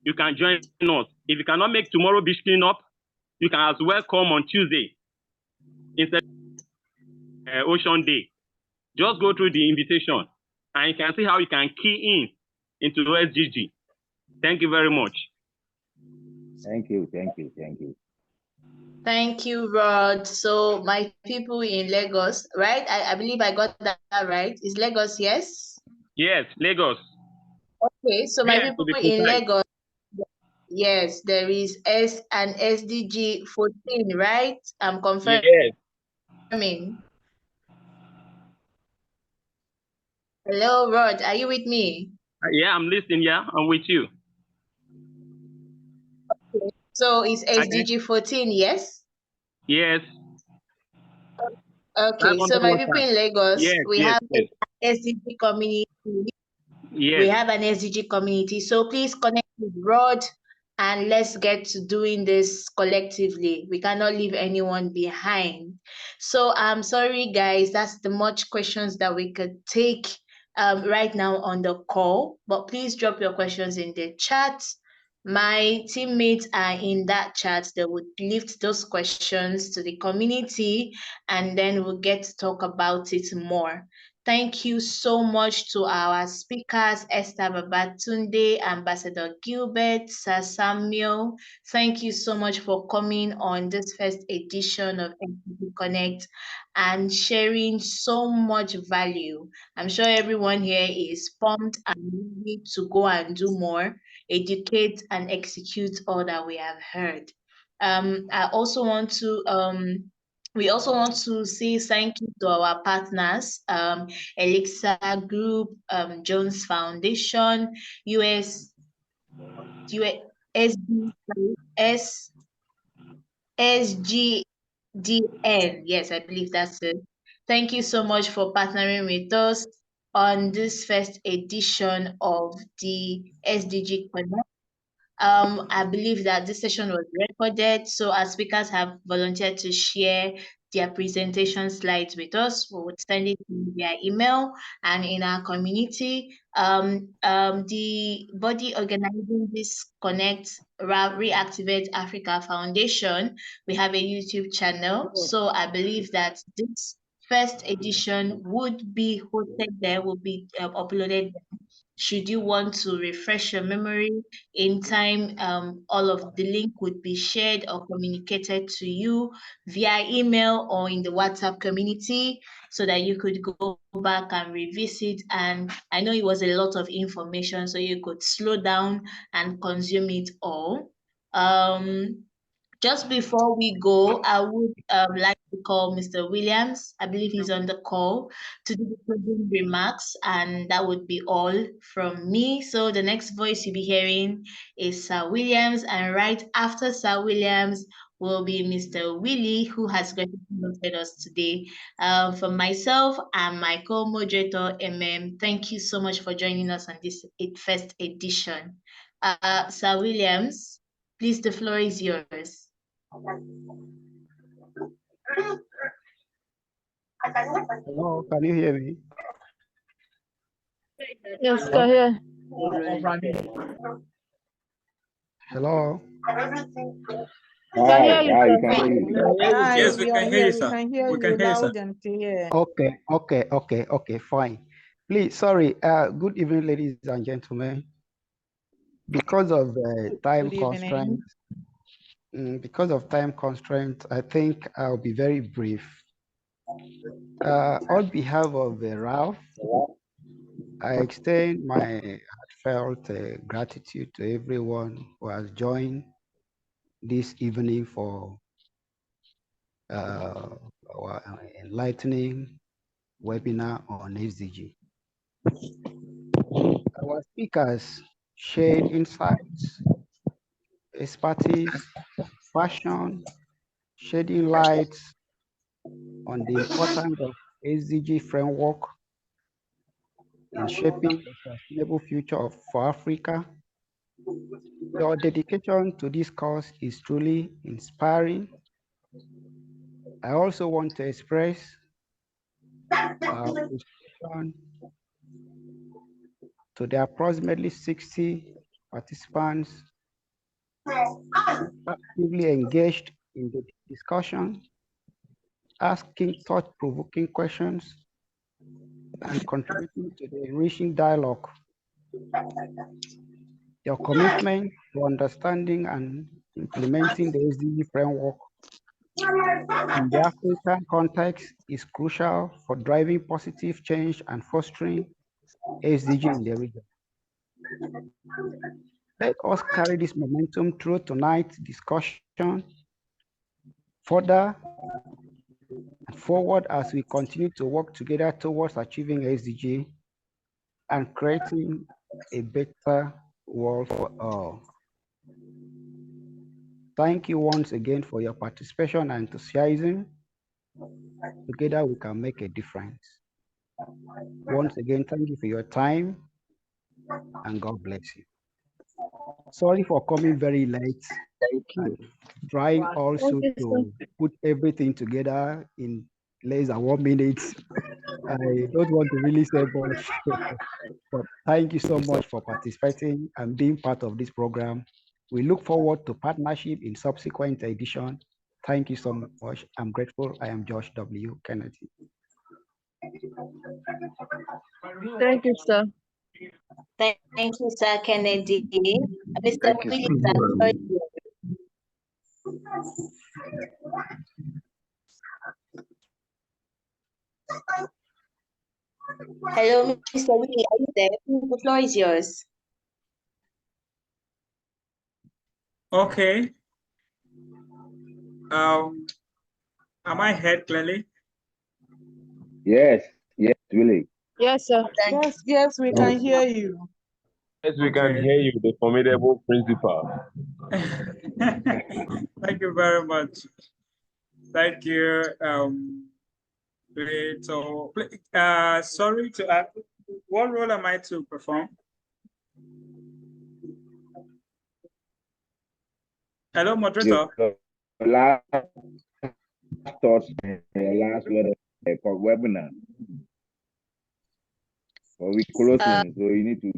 you can join us. If you cannot make tomorrow beach cleanup, you can as well come on Tuesday instead of Ocean Day. Just go through the invitation and you can see how you can key in into SDG. Thank you very much. Thank you, thank you, thank you. Thank you, Rod. So my people in Lagos, right? I believe I got that right. Is Lagos, yes? Yes, Lagos. Okay, so my Yeah, people in Lagos, yes, there is an SDG 14, right? I'm confirming. Yes. Hello, Rod, are you with me? Yeah, I'm listening. Yeah, I'm with you. Okay. So it's SDG 14, yes? Yes. Okay, so my people in Lagos, yes, we yes, have yes. an SDG community. Yes. We have an SDG community. So please connect with Rod and let's get to doing this collectively. We cannot leave anyone behind. So I'm sorry, guys, that's the much questions that we could take right now on the call, but please drop your questions in the chat. My teammates are in that chat. They would lift those questions to the community and then we'll get to talk about it more. Thank you so much to our speakers, Esther Babatunde, Ambassador Gilbert, Sir Samuel. Thank you so much for coming on this first edition of NPP Connect and sharing so much value. I'm sure everyone here is pumped and ready to go and do more, educate and execute all that we have heard. I also want to we also want to say thank you to our partners, Elixir Group, Jones Foundation, SGDN. Yes, I believe that's it. Thank you so much for partnering with us on this first edition of the SDG Connect. I believe that this session was recorded, so our speakers have volunteered to share their presentation slides with us. We would send it via email and in our community. The body organizing this Connect Reactivate Africa Foundation, we have a YouTube channel. So I believe that this first edition would be hosted there, will be uploaded should you want to refresh your memory in time. All of the link would be shared or communicated to you via email or in the WhatsApp community so that you could go back and revisit. And I know it was a lot of information, so you could slow down and consume it all. Just before we go, I would like to call Mr. Williams. I believe he's on the call to do the closing remarks, and that would be all from me. So the next voice you'll be hearing is Sir Williams, and right after Sir Williams, will be Mr. Willie, who has graciously hosted us today. For myself and my co-moderator, thank you so much for joining us on this first edition. Sir Williams, please, the floor is yours. Hello, can you hear me? Yes, can hear. Hello. Hi, you can hear you. Yes, we can hear you, sir. We can hear you, sir. Okay, fine. Please, sorry. Good evening, ladies and gentlemen. Because of time constraints, I think I'll be very brief. On behalf of Ralph, I extend my heartfelt gratitude to everyone who has joined this evening for our enlightening webinar on SDG. Our speakers shared insights, expertise, passion, shedding light on the importance of SDG framework in shaping a sustainable future for Africa. Your dedication to this cause is truly inspiring. I also want to express our appreciation to the approximately 60 participants actively engaged in the discussion, asking thought-provoking questions, and contributing to the enriching dialogue. Your commitment to understanding and implementing the SDG framework in the African context is crucial for driving positive change and fostering SDG in the region. Let us carry this momentum through tonight's discussion further and forward as we continue to work together towards achieving SDG and creating a better world for all. Thank you once again for your participation and enthusiasm. Together we can make a difference. Once again, thank you for your time and God bless you. Sorry for coming very late. Thank you. Trying also to put everything together in less than 1 minute. I don't want to really say much, but thank you so much for participating and being part of this program. We look forward to partnership in subsequent edition. Thank you so much. I'm grateful. I am Josh W. Kennedy. Thank you, sir. Thank you, Sir Kennedy. Mr. Willie, hello, Mr. Willie, are you there? The floor is yours. Okay. Am I heard clearly? Yes, really. Yes, sir. Yes, we can hear you. Yes, we can hear you, the formidable principal. Thank you very much. Thank you. So, sorry to ask, what role am I to perform? Hello, moderator. Last thoughts, last word of the webinar. Or we closing, so you need to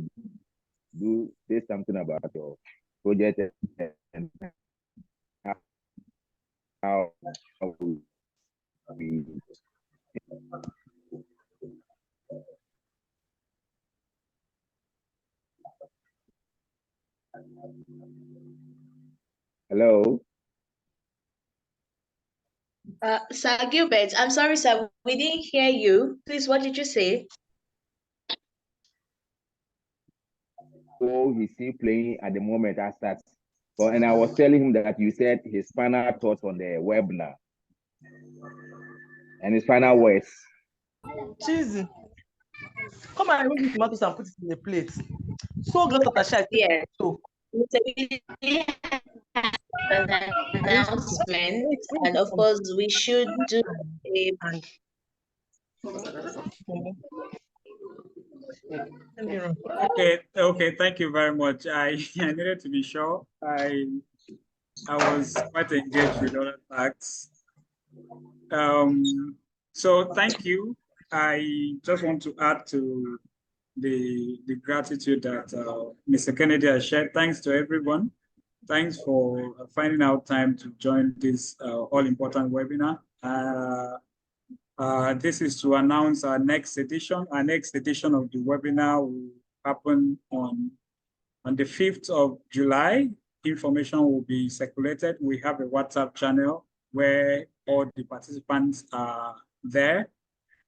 say something about your project and how we. Hello. Sir Gilbert, I'm sorry, sir, we didn't hear you. Please, what did you say? So he's still playing at the moment as that. But and I was telling him that you said his final thoughts on the webinar and his final words. Cheesy. Come and remove the tomatoes and put it in the plate. So glad that I shared. Yeah. So. an announcement, and of course, we should do a. Okay, thank you very much. I needed to be sure. I was quite engaged with other tasks. So thank you. I just want to add to the gratitude that Mr. Kennedy has shared. Thanks to everyone. Thanks for finding out time to join this all-important webinar. This is to announce our next edition. Our next edition of the webinar will happen on the 5th of July. Information will be circulated. We have a WhatsApp channel where all the participants are there.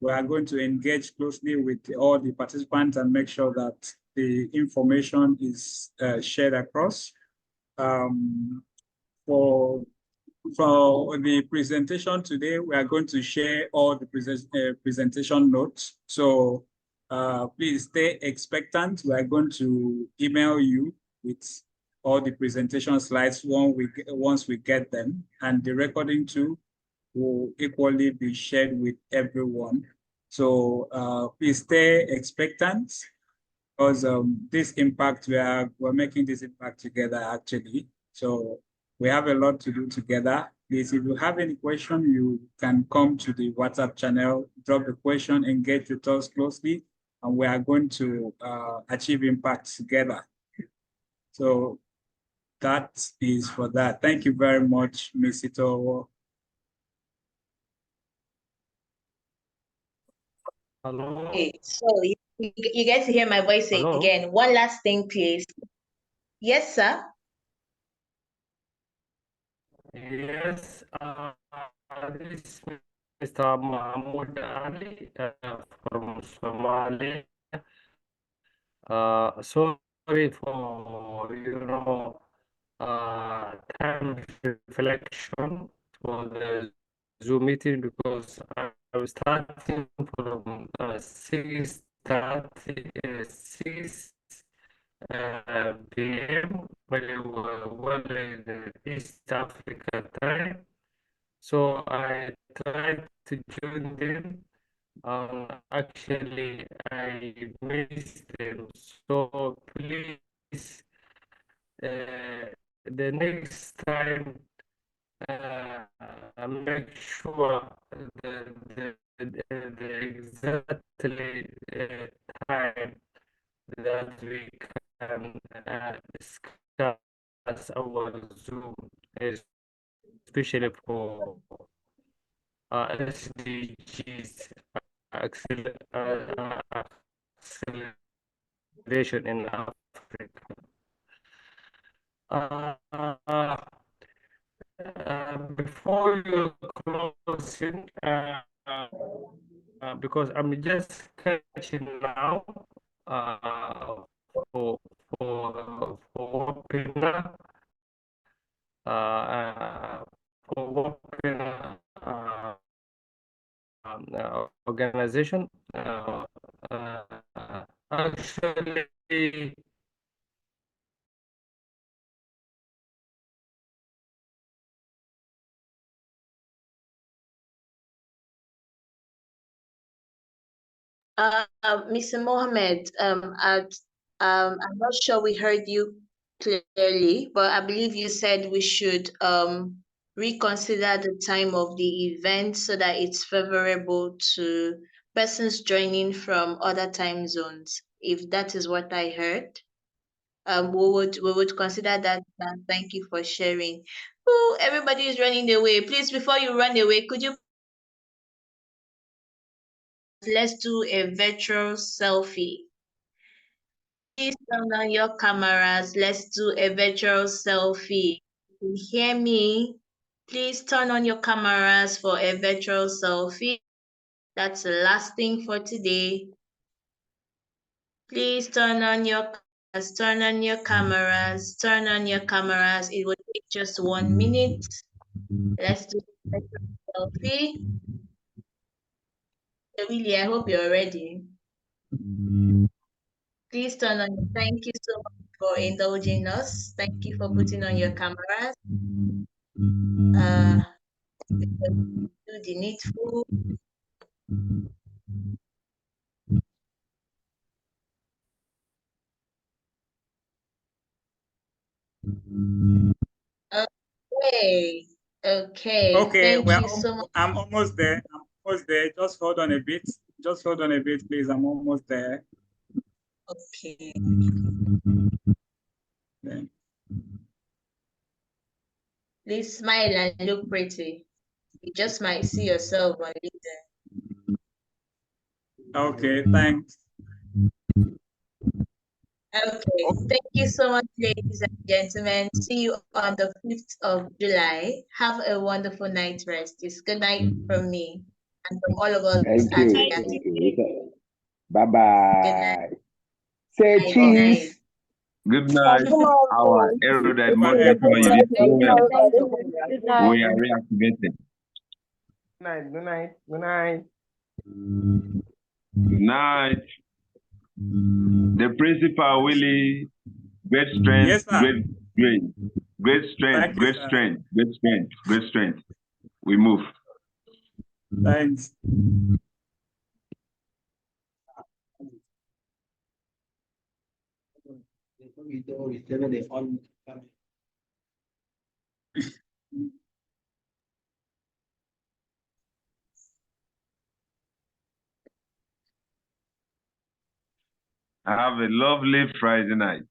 We are going to engage closely with all the participants and make sure that the information is shared across. For the presentation today, we are going to share all the presentation notes. So please stay expectant. We are going to email you with all the presentation slides once we get them, and the recording too will equally be shared with everyone. So please stay expectant, because this impact, we're making this impact together actually. So we have a lot to do together. Please, if you have any question, you can come to the WhatsApp channel, drop the question, engage with us closely, and we are going to achieve impact together. So that is for that. Thank you very much, Ms. Ito. Hello. Okay, so you get to hear my voice again. One last thing, please. Yes, sir. Yes, this is Mr. Mahmoud Ali from Somalia. Sorry for, time reflection for the Zoom meeting, because I was starting from 6:30, 6 p.m. well in the East Africa time. So I tried to join them. Actually, I missed them. So please, the next time, make sure the exactly time that we can discuss our Zoom, especially for SDGs acceleration in Africa. Before you closing, because I'm just catching now for webinar, for webinar organization. Actually, Mr. Mohammed, I'm not sure we heard you clearly, but I believe you said we should reconsider the time of the event so that it's favorable to persons joining from other time zones. If that is what I heard, we would consider that. Thank you for sharing. Oh, everybody is running away. Please, before you run away, could you let's do a virtual selfie? Please turn on your cameras. Let's do a virtual selfie. Can you hear me? Please turn on your cameras for a virtual selfie. That's the last thing for today. Please turn on your cameras, turn on your cameras, turn on your cameras. It will take just 1 minute. Let's do a virtual selfie. Really, I hope you're ready. Please turn on. Thank you so much for indulging us. Thank you for putting on your cameras. Do the needful. Okay. Okay, Thank you so much. I'm almost there. I'm almost there. Just hold on a bit. Just hold on a bit, please. I'm almost there. Okay. Yeah. Please smile and look pretty. You just might see yourself on LinkedIn. Okay, thanks. Okay, thank you so much, ladies and gentlemen. See you on the 5th of July. Have a wonderful night rest. It's good night from me and from all of us Thank at you. Reactive. Thank you. Bye Good night. bye. Say Good cheese. night. Good night, our erudite moderator. You did so well. Good night. We are reactivated. Good night. Good night. Good night. Good night. The principal, Willie, great strength, Yes, sir. great strength, Thank you, sir. great strength. We move. Thanks. Have a lovely Friday night.